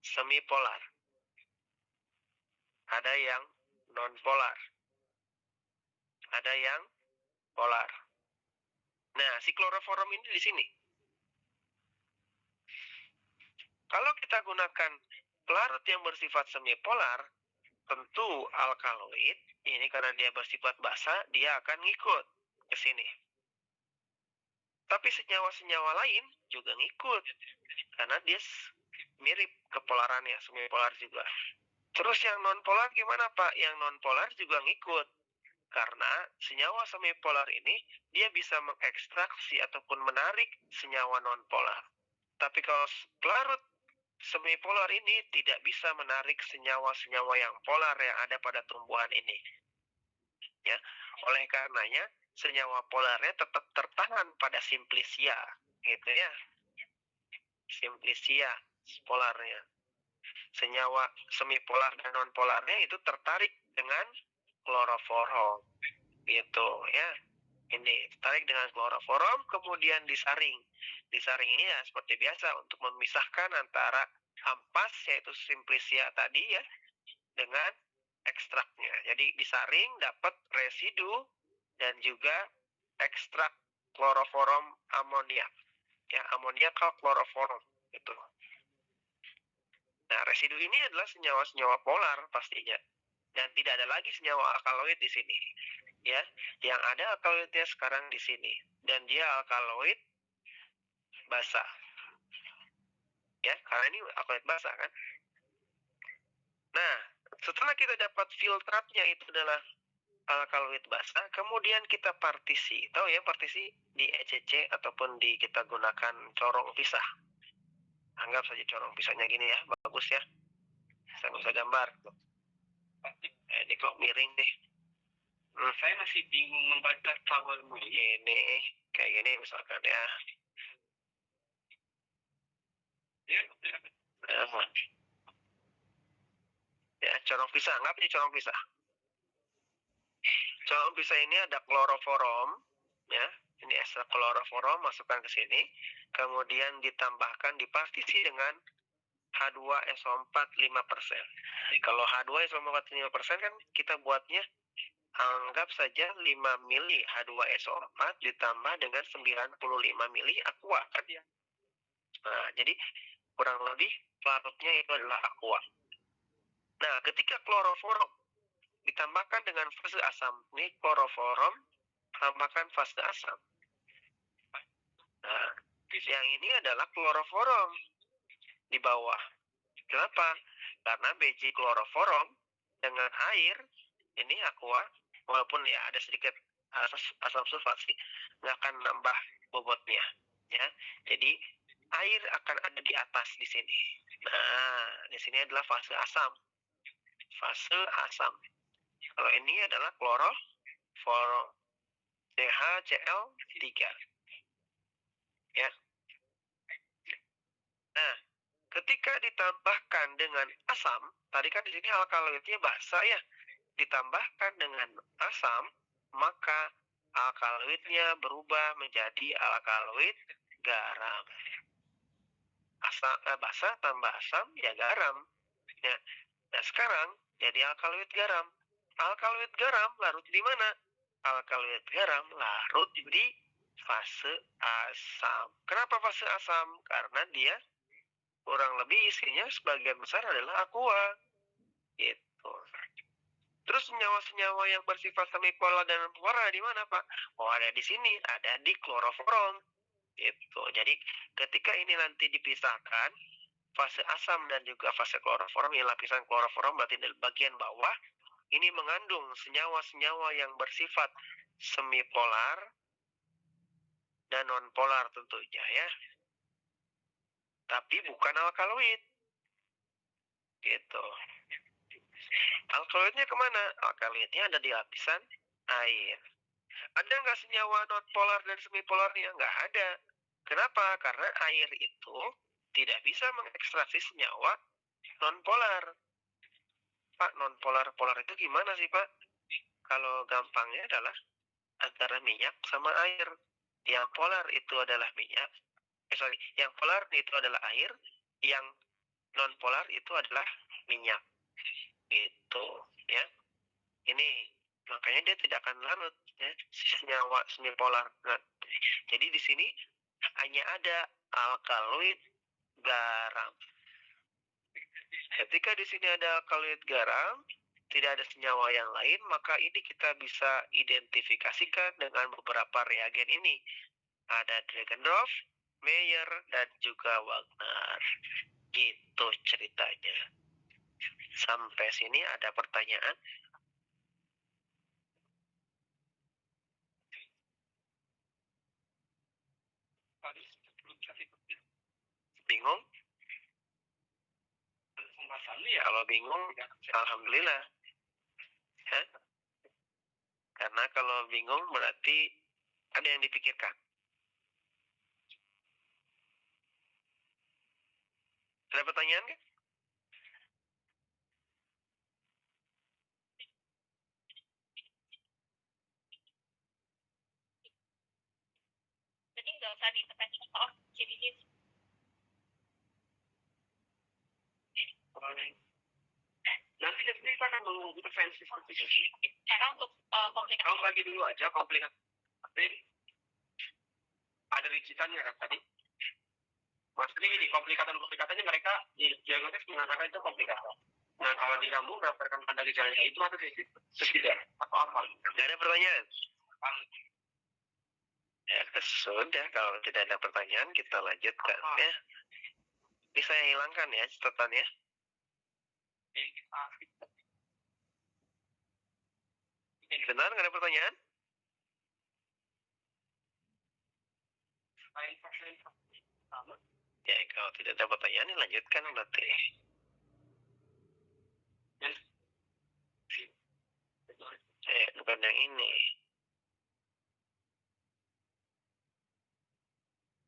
semipolar. Ada yang non-polar. Ada yang polar. Nah, si kloroforum ini di sini. Kalau kita gunakan pelarut yang bersifat semipolar, tentu alkaloid, ini karena dia bersifat basah, dia akan ngikut ke sini. Tapi senyawa-senyawa lain juga ngikut, karena dia mirip kepolarannya, semipolar juga. Terus yang non-polar gimana Pak? Yang non-polar juga ngikut, karena senyawa semipolar ini, dia bisa mengekstraksi ataupun menarik senyawa non-polar. Tapi kalau pelarut semipolar ini tidak bisa menarik senyawa-senyawa yang polar yang ada pada tumbuhan ini. Ya, oleh karenanya senyawa polarnya tetap tertahan pada simplisia, gitu ya. Simplisia polarnya. Senyawa semipolar dan nonpolarnya itu tertarik dengan kloroforum, gitu ya. Ini tertarik dengan kloroforum, kemudian disaring. Disaring ini ya seperti biasa untuk memisahkan antara ampas yaitu simplisia tadi ya dengan ekstraknya. Jadi disaring dapat residu dan juga ekstrak kloroforum amoniak. Ya, amoniakal kloroforum itu. Nah, residu ini adalah senyawa-senyawa polar pastinya. Dan tidak ada lagi senyawa alkaloid di sini. Ya, yang ada alkaloidnya sekarang di sini. Dan dia alkaloid basah. Ya, karena ini alkaloid basah kan. Nah, setelah kita dapat filtratnya itu adalah alkaloid basah, kemudian kita partisi. Tahu ya partisi di ECC ataupun di kita gunakan corong pisah. Anggap saja corong pisahnya gini ya, bagus ya. Saya bisa gambar. Ini kok miring deh. Saya masih bingung membaca tabelmu ini. Kayak gini misalkan ya. Ya, corong pisah. Anggap ini corong pisah. Corong pisah ini ada kloroforum, ya. Ini ekstrak kloroforum masukkan ke sini, kemudian ditambahkan dipartisi dengan H2SO4 5%. Kalau H2SO4 5% kan kita buatnya anggap saja 5 mili H2SO4 ditambah dengan 95 mili aqua kan ya. Nah, jadi kurang lebih pelarutnya itu adalah aqua. Nah, ketika kloroforum ditambahkan dengan fase asam. Ini kloroforum tambahkan fase asam. Nah, yang ini adalah kloroforum di bawah. Kenapa? Karena biji kloroforum dengan air ini aqua, walaupun ya ada sedikit asam sulfat sih, nggak akan nambah bobotnya, ya. Jadi air akan ada di atas di sini. Nah, di sini adalah fase asam. Fase asam. Kalau ini adalah kloroforum CHCl3. Ya. Nah, ketika ditambahkan dengan asam, tadi kan di sini alkaloidnya basa ya. Ditambahkan dengan asam, maka alkaloidnya berubah menjadi alkaloid garam. Basa tambah asam ya garam. Ya. Nah, sekarang jadi alkaloid garam. Alkaloid garam larut di mana? Alkaloid garam larut di fase asam. Kenapa fase asam? Karena dia kurang lebih isinya sebagian besar adalah aqua. Gitu. Terus senyawa-senyawa yang bersifat semipolar dan polar di mana, Pak? Oh, ada di sini, ada di kloroforum. Gitu. Jadi ketika ini nanti dipisahkan, fase asam dan juga fase kloroforum, yang lapisan kloroforum berarti di bagian bawah, ini mengandung senyawa-senyawa yang bersifat semipolar dan nonpolar tentunya ya. Tapi bukan alkaloid. Gitu. Alkaloidnya kemana? Alkaloidnya ada di lapisan air. Ada nggak senyawa nonpolar dan semipolarnya? Nggak ada. Kenapa? Karena air itu tidak bisa mengekstraksi senyawa nonpolar. Pak, nonpolar-polar itu gimana sih, Pak? Kalau gampangnya adalah antara minyak sama air. Yang polar itu adalah minyak. Yang polar itu adalah air. Yang nonpolar itu adalah minyak. Itu, ya. Ini makanya dia tidak akan larut, ya, senyawa semipolar. Nah, jadi di sini hanya ada alkaloid garam. Ketika di sini ada alkaloid garam, tidak ada senyawa yang lain, maka ini kita bisa identifikasikan dengan beberapa reagen ini. Ada Dragendorf, Mayer, dan juga Wagner. Gitu ceritanya. Sampai sini ada pertanyaan? Bingung? Kalau bingung, alhamdulillah. Hah? Karena kalau bingung berarti ada yang dipikirkan. Ada pertanyaan kan? Jadi nggak usah diintervensi soal jadi Nanti kita akan mengintervensi seperti itu. cara untuk komplikasi. Kamu bagi dulu aja komplikasi. Ada rinciannya kan tadi. Maksudnya ini komplikasinya mereka di diagnosis mengatakan itu komplikasi. Nah, kalau di kamu berdasarkan pada gejalanya itu atau tidak atau apa? Tidak ada pertanyaan? Ya, sudah. Kalau tidak ada pertanyaan, kita lanjutkan ya. Ini saya hilangkan ya catatannya. Benar, nggak ada pertanyaan? Ya, kalau tidak ada pertanyaan, lanjutkan berarti. Bukan yang ini.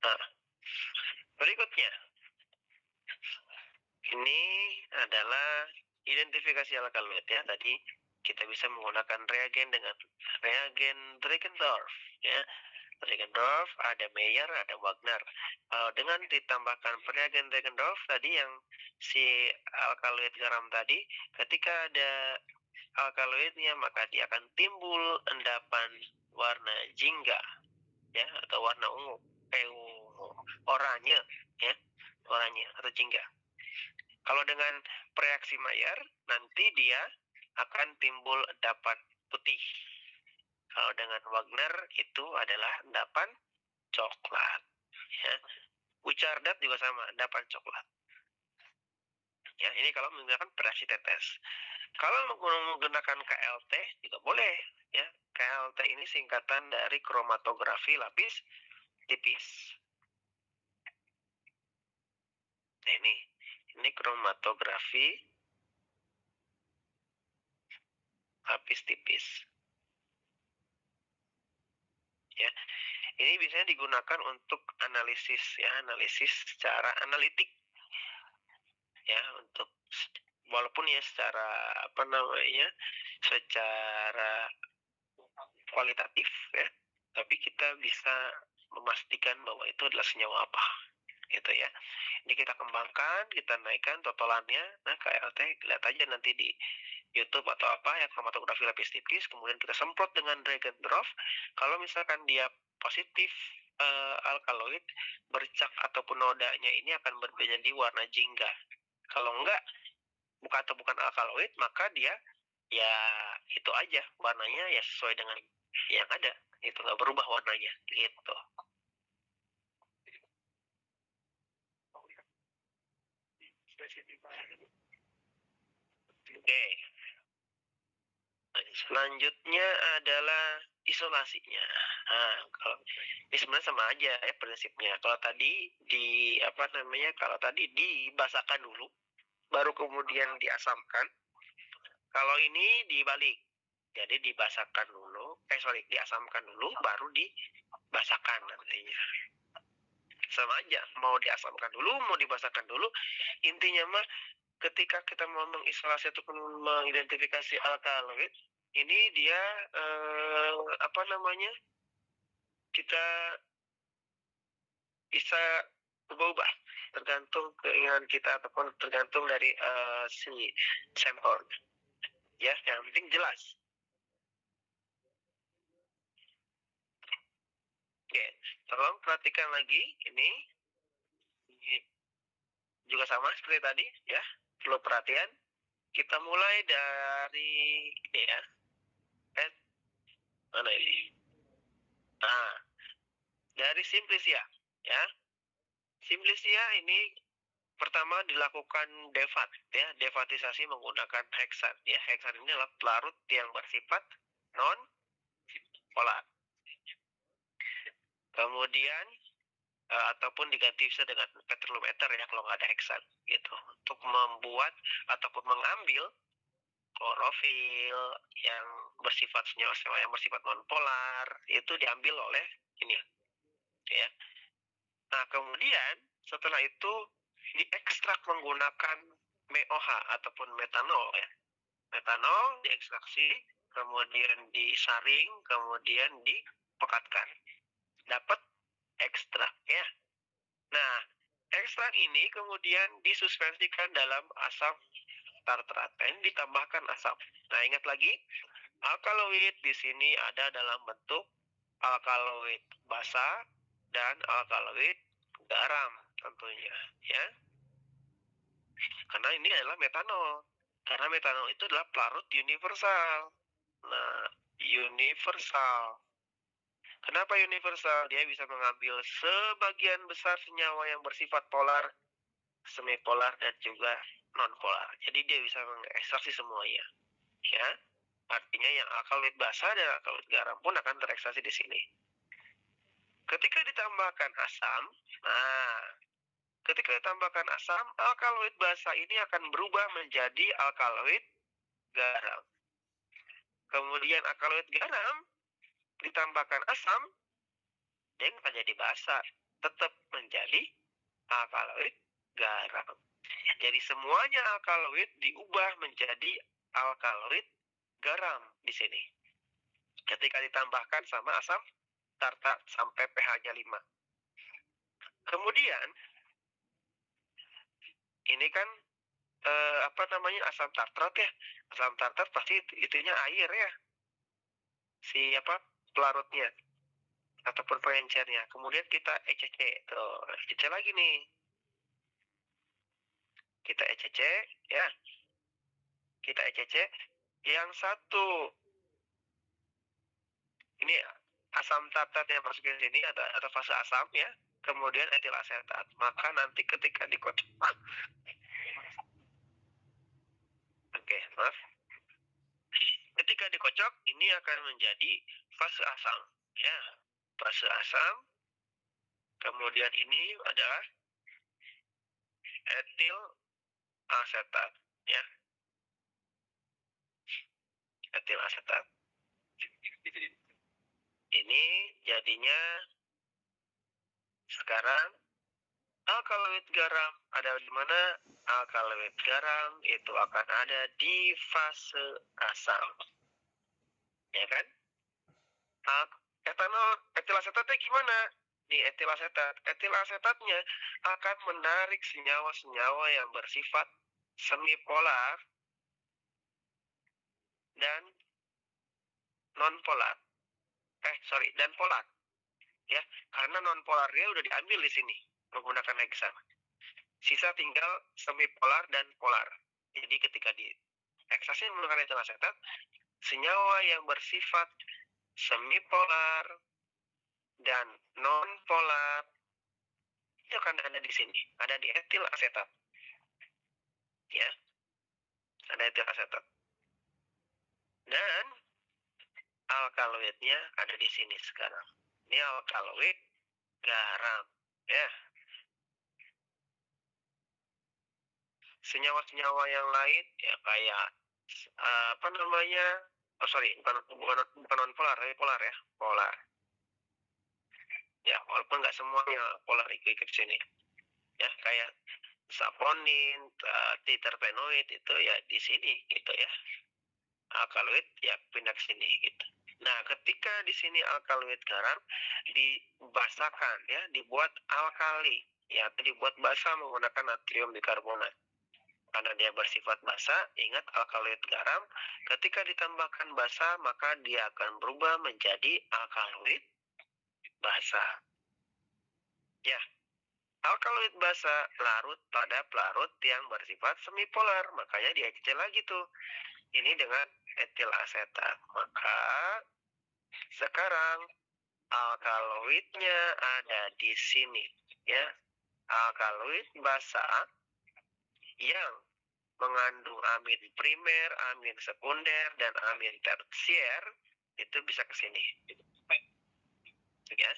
Nah, berikutnya. Ini adalah identifikasi alkaloid ya. Tadi kita bisa menggunakan reagen dengan reagen Dragendorf ya. Dragendorf, ada Mayer, ada Wagner. Dengan ditambahkan reagen Dragendorf tadi yang si alkaloid garam tadi, ketika ada alkaloidnya maka dia akan timbul endapan warna jingga ya, atau warna ungu, oranye ya, oranye atau jingga. Kalau dengan reaksi Mayer nanti dia akan timbul endapan putih. Kalau dengan Wagner itu adalah endapan coklat. Ya. Ucardat juga sama, endapan coklat. Ya, ini kalau menggunakan reaksi tetes. Kalau menggunakan KLT juga boleh. Ya, KLT ini singkatan dari kromatografi lapis tipis. Nah, ini kromatografi lapis tipis. Ya, ini biasanya digunakan untuk analisis, ya, analisis secara analitik. Ya, untuk walaupun ya secara secara kualitatif, ya, tapi kita bisa memastikan bahwa itu adalah senyawa apa, gitu ya. Ini kita kembangkan, kita naikkan totalannya. Nah, KLT lihat aja nanti di YouTube atau apa ya, kromatografi lapis tipis, kemudian kita semprot dengan drag and drop. Kalau misalkan dia positif alkaloid, bercak ataupun nodanya ini akan menjadi warna jingga. Kalau enggak, bukan alkaloid, maka dia ya itu aja warnanya ya sesuai dengan yang ada, itu nggak berubah warnanya, gitu. Oke. Selanjutnya adalah isolasinya. Nah, kalau ini sebenarnya sama aja ya prinsipnya. Kalau tadi kalau tadi dibasahkan dulu, baru kemudian diasamkan. Kalau ini dibalik. Jadi diasamkan dulu, baru dibasahkan nantinya. Sama aja, mau diasamkan dulu, mau dibasahkan dulu. Intinya mah ketika kita mau mengisolasi ataupun mengidentifikasi alkaloid, ini dia kita bisa berubah tergantung keinginan kita ataupun tergantung dari si sampel. Ya, yang penting jelas. Oke, tolong perhatikan lagi ini juga sama seperti tadi ya, perlu perhatian. Kita mulai dari ini ya. Mana ini? Nah, dari Simplicia ya. Simplicia ini pertama dilakukan devatisasi menggunakan heksan ya. Heksan ini adalah pelarut yang bersifat non polar. Kemudian ataupun diganti bisa dengan petrolometer ya kalau nggak ada heksan gitu, untuk membuat ataupun mengambil klorofil yang bersifat senyawa yang bersifat nonpolar, itu diambil oleh ini ya. Nah, kemudian setelah itu diekstrak menggunakan MeOH ataupun metanol ya. Metanol diekstraksi, kemudian disaring, kemudian dipekatkan, dapat ekstrak ya. Nah, ekstrak ini kemudian disuspensikan dalam asam tartrate, ditambahkan asam. Nah, ingat lagi, alkaloid di sini ada dalam bentuk alkaloid basa dan alkaloid garam tentunya ya. Karena ini adalah metanol. Karena metanol itu adalah pelarut universal. Nah, universal. Kenapa universal? Dia bisa mengambil sebagian besar senyawa yang bersifat polar, semipolar, dan juga nonpolar. Jadi dia bisa mengekstraksi semuanya. Ya. Artinya yang alkaloid basa dan alkaloid garam pun akan terekstraksi di sini. Ketika ditambahkan asam, alkaloid basa ini akan berubah menjadi alkaloid garam. Kemudian alkaloid garam ditambahkan asam, dia akan jadi basa, tetap menjadi alkaloid garam. Jadi semuanya alkaloid diubah menjadi alkaloid garam di sini. Ketika ditambahkan sama asam tartar sampai pH-nya 5. Kemudian ini kan asam tartrat ya. Asam tartrat pasti itunya air ya. Pelarutnya ataupun pengencernya. Kemudian kita ECC. Tuh, ECC lagi nih. Kita ECC ya. Kita ECC. Yang satu ini asam tartar yang masuk ke sini atau fase asam ya. Kemudian etil asetat. Maka nanti ketika dikocok, oke, maaf. Ketika dikocok ini akan menjadi fase asam ya. Fase asam. Kemudian ini adalah etil asetat ya. Etil asetat. Ini jadinya sekarang alkaloid garam ada di mana? Alkaloid garam itu akan ada di fase asam. Ya kan? Etanol, etil asetatnya gimana? Di etil asetat. Etil asetatnya akan menarik senyawa-senyawa yang bersifat semipolar dan non-polar. Dan polar. Ya, karena non-polarnya udah diambil di sini menggunakan heksa. Sisa tinggal semipolar dan polar. Jadi ketika di heksasnya menggunakan etil asetat, senyawa yang bersifat semipolar dan non-polar itu akan ada di sini, ada di etil asetat. Ya, ada etil asetat. Dan alkaloidnya ada di sini sekarang. Ini alkaloid garam, ya. Senyawa-senyawa yang lain ya kayak bukan non-polar, tapi polar ya, polar. Ya, walaupun nggak semuanya polar ikut sini. Ya, kayak saponin, diterpenoid itu ya di sini gitu ya. Alkaloid ya pindah ke sini gitu. Nah, ketika di sini alkaloid garam dibasahkan ya, dibuat alkali ya, atau dibuat basah menggunakan natrium bikarbonat. Karena dia bersifat basah, ingat alkaloid garam ketika ditambahkan basah maka dia akan berubah menjadi alkaloid basah. Ya, alkaloid basah larut pada pelarut yang bersifat semipolar, makanya dia kecil lagi tuh. Ini dengan etil asetat. Maka sekarang alkaloidnya ada di sini ya. Alkaloid basah yang mengandung amin primer, amin sekunder, dan amin tersier itu bisa ke sini. Ya.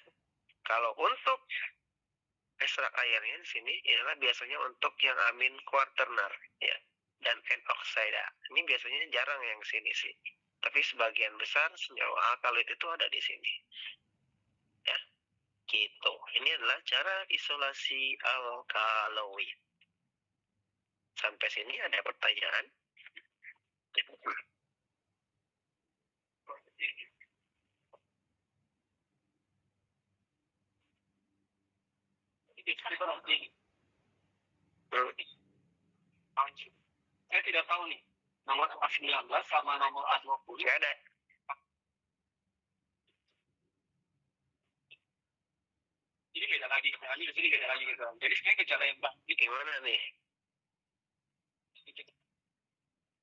Kalau untuk ekstrak airnya di sini inilah biasanya untuk yang amin kuaternar ya, dan N-oksida. Ini biasanya jarang yang sini sih. Tapi sebagian besar senyawa alkaloid itu ada di sini. Ya. Gitu. Ini adalah cara isolasi alkaloid. Sampai sini ada pertanyaan? Saya tidak tahu nih nomor A19 sama nomor A20. Nggak ada. Ini beda lagi, ini di sini beda lagi gitu. Jadi sebenarnya gejala yang baik. Gimana nih?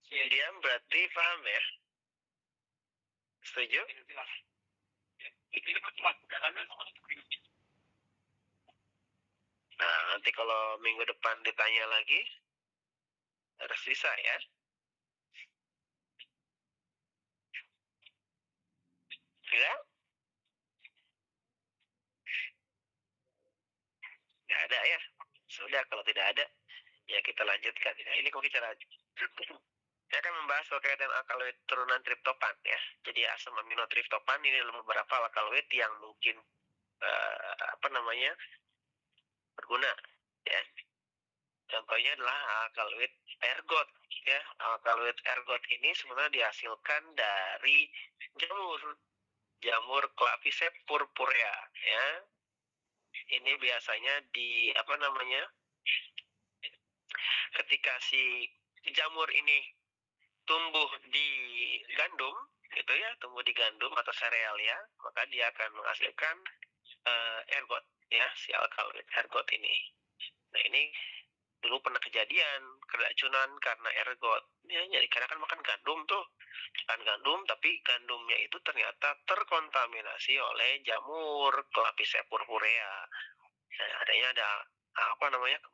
Dia berarti paham ya? Setuju? Nah, nanti kalau minggu depan ditanya lagi, harus bisa ya. Ya? Nggak ada ya? Sudah, kalau tidak ada, ya kita lanjutkan. Ya, ini kok kita lanjut. Saya akan membahas berkaitan alkaloid turunan triptopan ya. Jadi asam amino triptopan ini adalah beberapa alkaloid yang mungkin berguna ya. Contohnya adalah alkaloid ergot ya. Alkaloid ergot ini sebenarnya dihasilkan dari jamur Claviceps purpurea ya. Ini biasanya ketika si jamur ini tumbuh di gandum gitu ya, tumbuh di gandum atau serealia, maka dia akan menghasilkan ergot ya, si alkaloid ergot ini. Nah, ini dulu pernah kejadian keracunan karena ergot ya, jadi karena kan makan gandum tuh, kan gandum, tapi gandumnya itu ternyata terkontaminasi oleh jamur Claviceps purpurea. Nah, adanya ada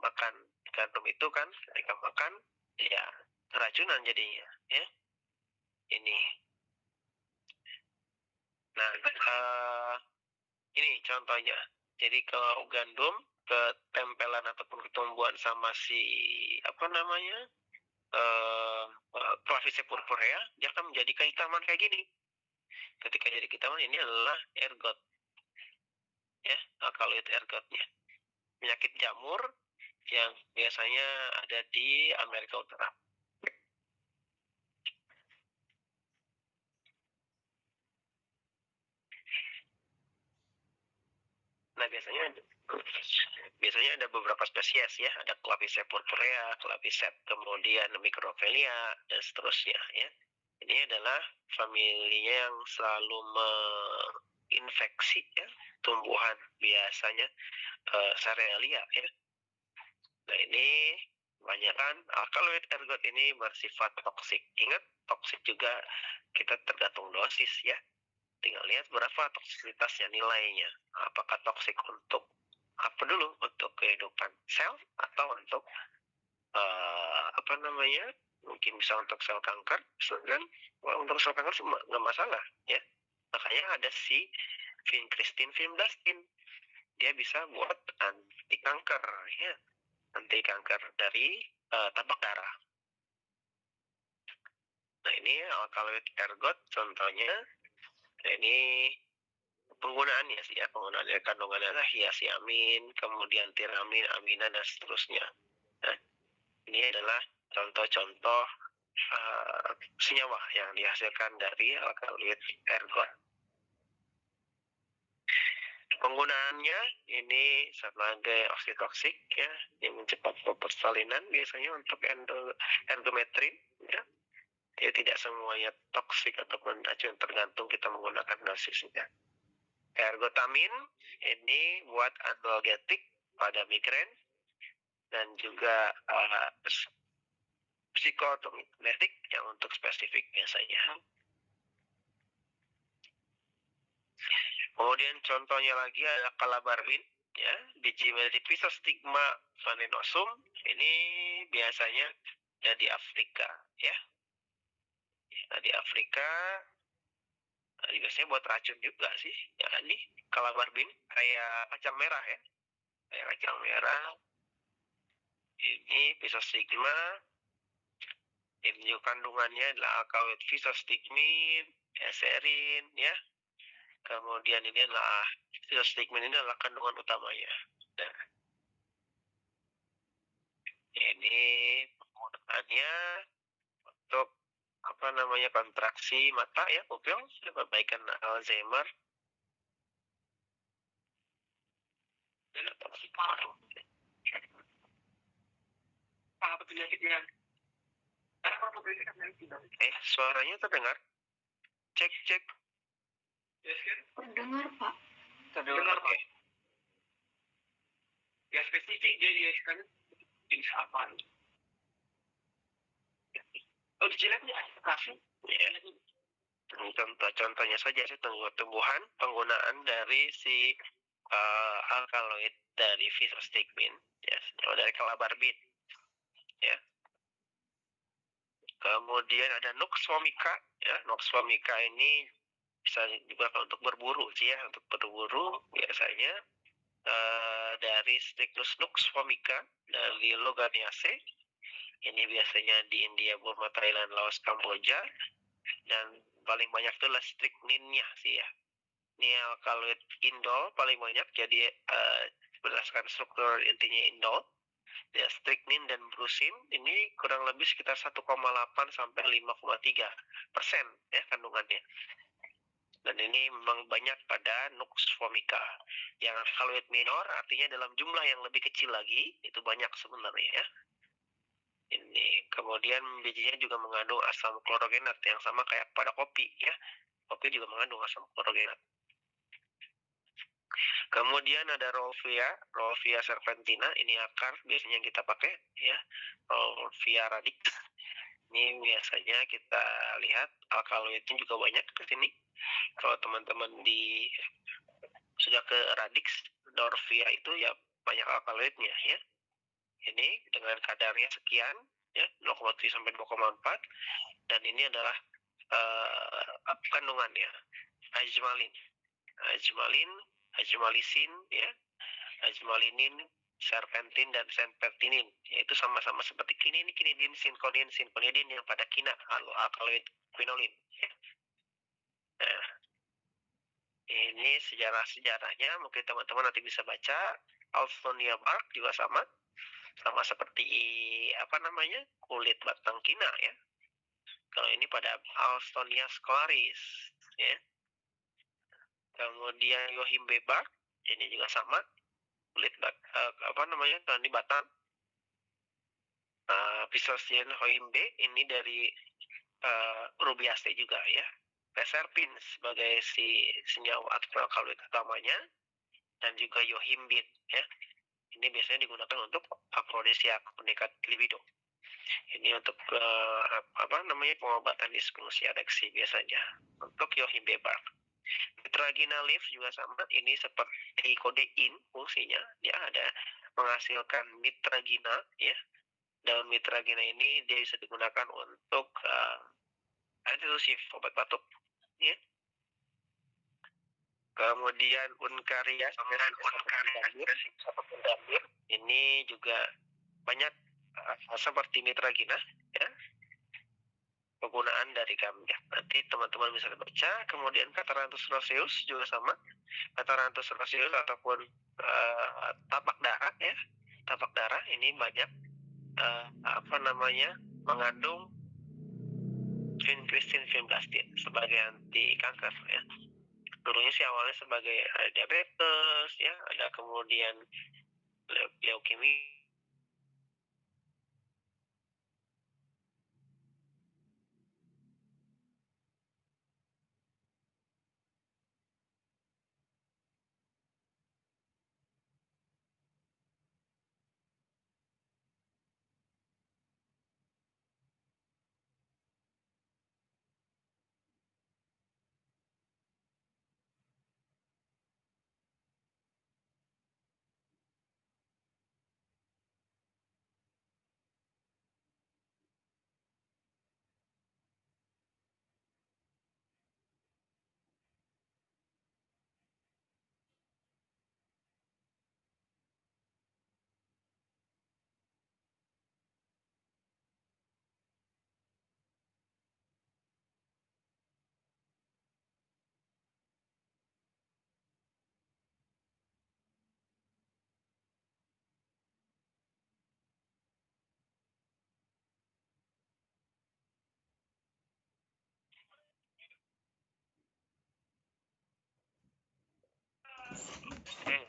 makan gandum itu kan, ketika makan ya keracunan jadinya ya. Ini. Nah, ini contohnya. Jadi kalau gandum ketempelan ataupun ketumbuhan sama si Claviceps purpurea, dia akan menjadi kehitaman kayak gini. Ketika jadi kehitaman, ini adalah ergot. Ya, alkaloid ergotnya. Penyakit jamur yang biasanya ada di Amerika Utara. Nah, biasanya ada beberapa spesies ya, ada Claviceps purpurea, Claviceps kemudian Microfelia dan seterusnya ya. Ini adalah familinya yang selalu menginfeksi ya tumbuhan, biasanya Cerealia ya. Nah, ini kebanyakan alkaloid ergot ini bersifat toksik. Ingat, toksik juga kita tergantung dosis ya. Tinggal lihat berapa toksisitasnya, nilainya. Apakah toksik untuk apa dulu? Untuk kehidupan sel atau untuk mungkin bisa untuk sel kanker. Sedangkan untuk sel kanker nggak masalah ya. Makanya ada si vincristine, dia bisa buat anti kanker ya, anti kanker dari tabak darah. Nah, ini alkaloid ergot contohnya. Nah, ini penggunaannya sih ya, penggunaannya kandungannya adalah hiasiamin, kemudian tiramin, amina dan seterusnya. Nah, ini adalah contoh-contoh senyawa yang dihasilkan dari alkaloid ergot. Penggunaannya ini sebagai oksitoksik ya, yang mencepat persalinan biasanya untuk ergometrin ya. Jadi tidak semuanya toksik ataupun racun, tergantung kita menggunakan dosisnya. Ergotamin ini buat analgetik pada migrain dan juga psikotomimetik yang untuk spesifik biasanya. Kemudian contohnya lagi ada calabarbin ya, biji Meliphyllostigma valenosum. Ini biasanya dari Afrika ya. Nah, di Afrika biasanya buat racun juga sih ya, ini calabarbin kayak kacang merah ya, kayak kacang merah. Ini Physostigma, ini juga kandungannya adalah alkaloid physostigmin, eserin ya. Kemudian ini adalah physostigmin, ini adalah kandungan utamanya. Nah, ini penggunaannya untuk kontraksi mata ya, pupil, perbaikan Alzheimer. Apa penyakitnya? Suaranya terdengar? Cek. Yes, kan? Terdengar, Pak. Terdengar, Pak. Ya spesifik dia kan jenis apa? Oh, di jilatnya ada kasih. Ya. Contohnya saja sih tumbuhan penggunaan dari si alkaloid dari physostigmin ya, dari calabarbin ya. Kemudian ada Nux vomica ya. Nux vomica ini bisa digunakan untuk berburu sih ya, untuk berburu biasanya dari Strychnus nux vomica dari Loganiaceae. Ini biasanya di India, Burma, Thailand, Laos, Kamboja, dan paling banyak itu adalah strychninnya sih ya. Ini alkaloid indol paling banyak, jadi berdasarkan struktur intinya indol ya, strychnin dan brucin ini kurang lebih sekitar 1,8 sampai 5,3% ya kandungannya. Dan ini memang banyak pada Nux vomica. Yang alkaloid minor artinya dalam jumlah yang lebih kecil lagi, itu banyak sebenarnya ya. Ini kemudian bijinya juga mengandung asam klorogenat yang sama kayak pada kopi ya. Kopi juga mengandung asam klorogenat. Kemudian ada Rolfia serpentina, ini akar biasanya yang kita pakai ya. Rolfia radix. Ini biasanya kita lihat alkaloidnya juga banyak ke sini. Kalau teman-teman sudah ke radix Dorfia itu ya banyak alkaloidnya ya. Ini dengan kadarnya sekian ya 0,7 sampai 0,4 dan ini adalah kandungannya ajmalisin ya, ajmalinin, serpentin dan serpentinin, yaitu sama-sama seperti kinidin, sinkonidin yang pada kina alkaloid quinolin. Ya. Nah, ini sejarahnya mungkin teman-teman nanti bisa baca. Alstonia bark juga sama seperti kulit batang kina ya. Kalau ini pada Alstonia scolaris ya. Kemudian Yohimbe bark ini juga sama kulit tadi batang. Pisosian Yohimbe ini dari Rubiaceae juga ya. Reserpin sebagai senyawa alkaloid utamanya dan juga yohimbin ya. Ini biasanya digunakan untuk afrodisiak, meningkat libido. Ini untuk pengobatan disfungsi ereksi biasanya untuk yohimbe bark. Mitragina leaf juga sama, ini seperti kodein fungsinya, dia ada menghasilkan mitragina ya. Daun mitragina ini dia bisa digunakan untuk antitusif, obat batuk ya. Kemudian uncaria ini juga banyak seperti mitragina ya, penggunaan dari kami ya. Nanti teman-teman bisa baca. Kemudian Catharanthus roseus juga sama, Catharanthus roseus ataupun tapak darah ya, tapak darah ini banyak mengandung vincristin, vinblastin sebagai anti kanker ya. Dulunya sih awalnya sebagai diabetes ya, ada kemudian leukemia.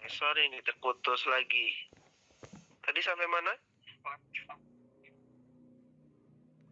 Sorry ini terputus lagi. Tadi sampai mana?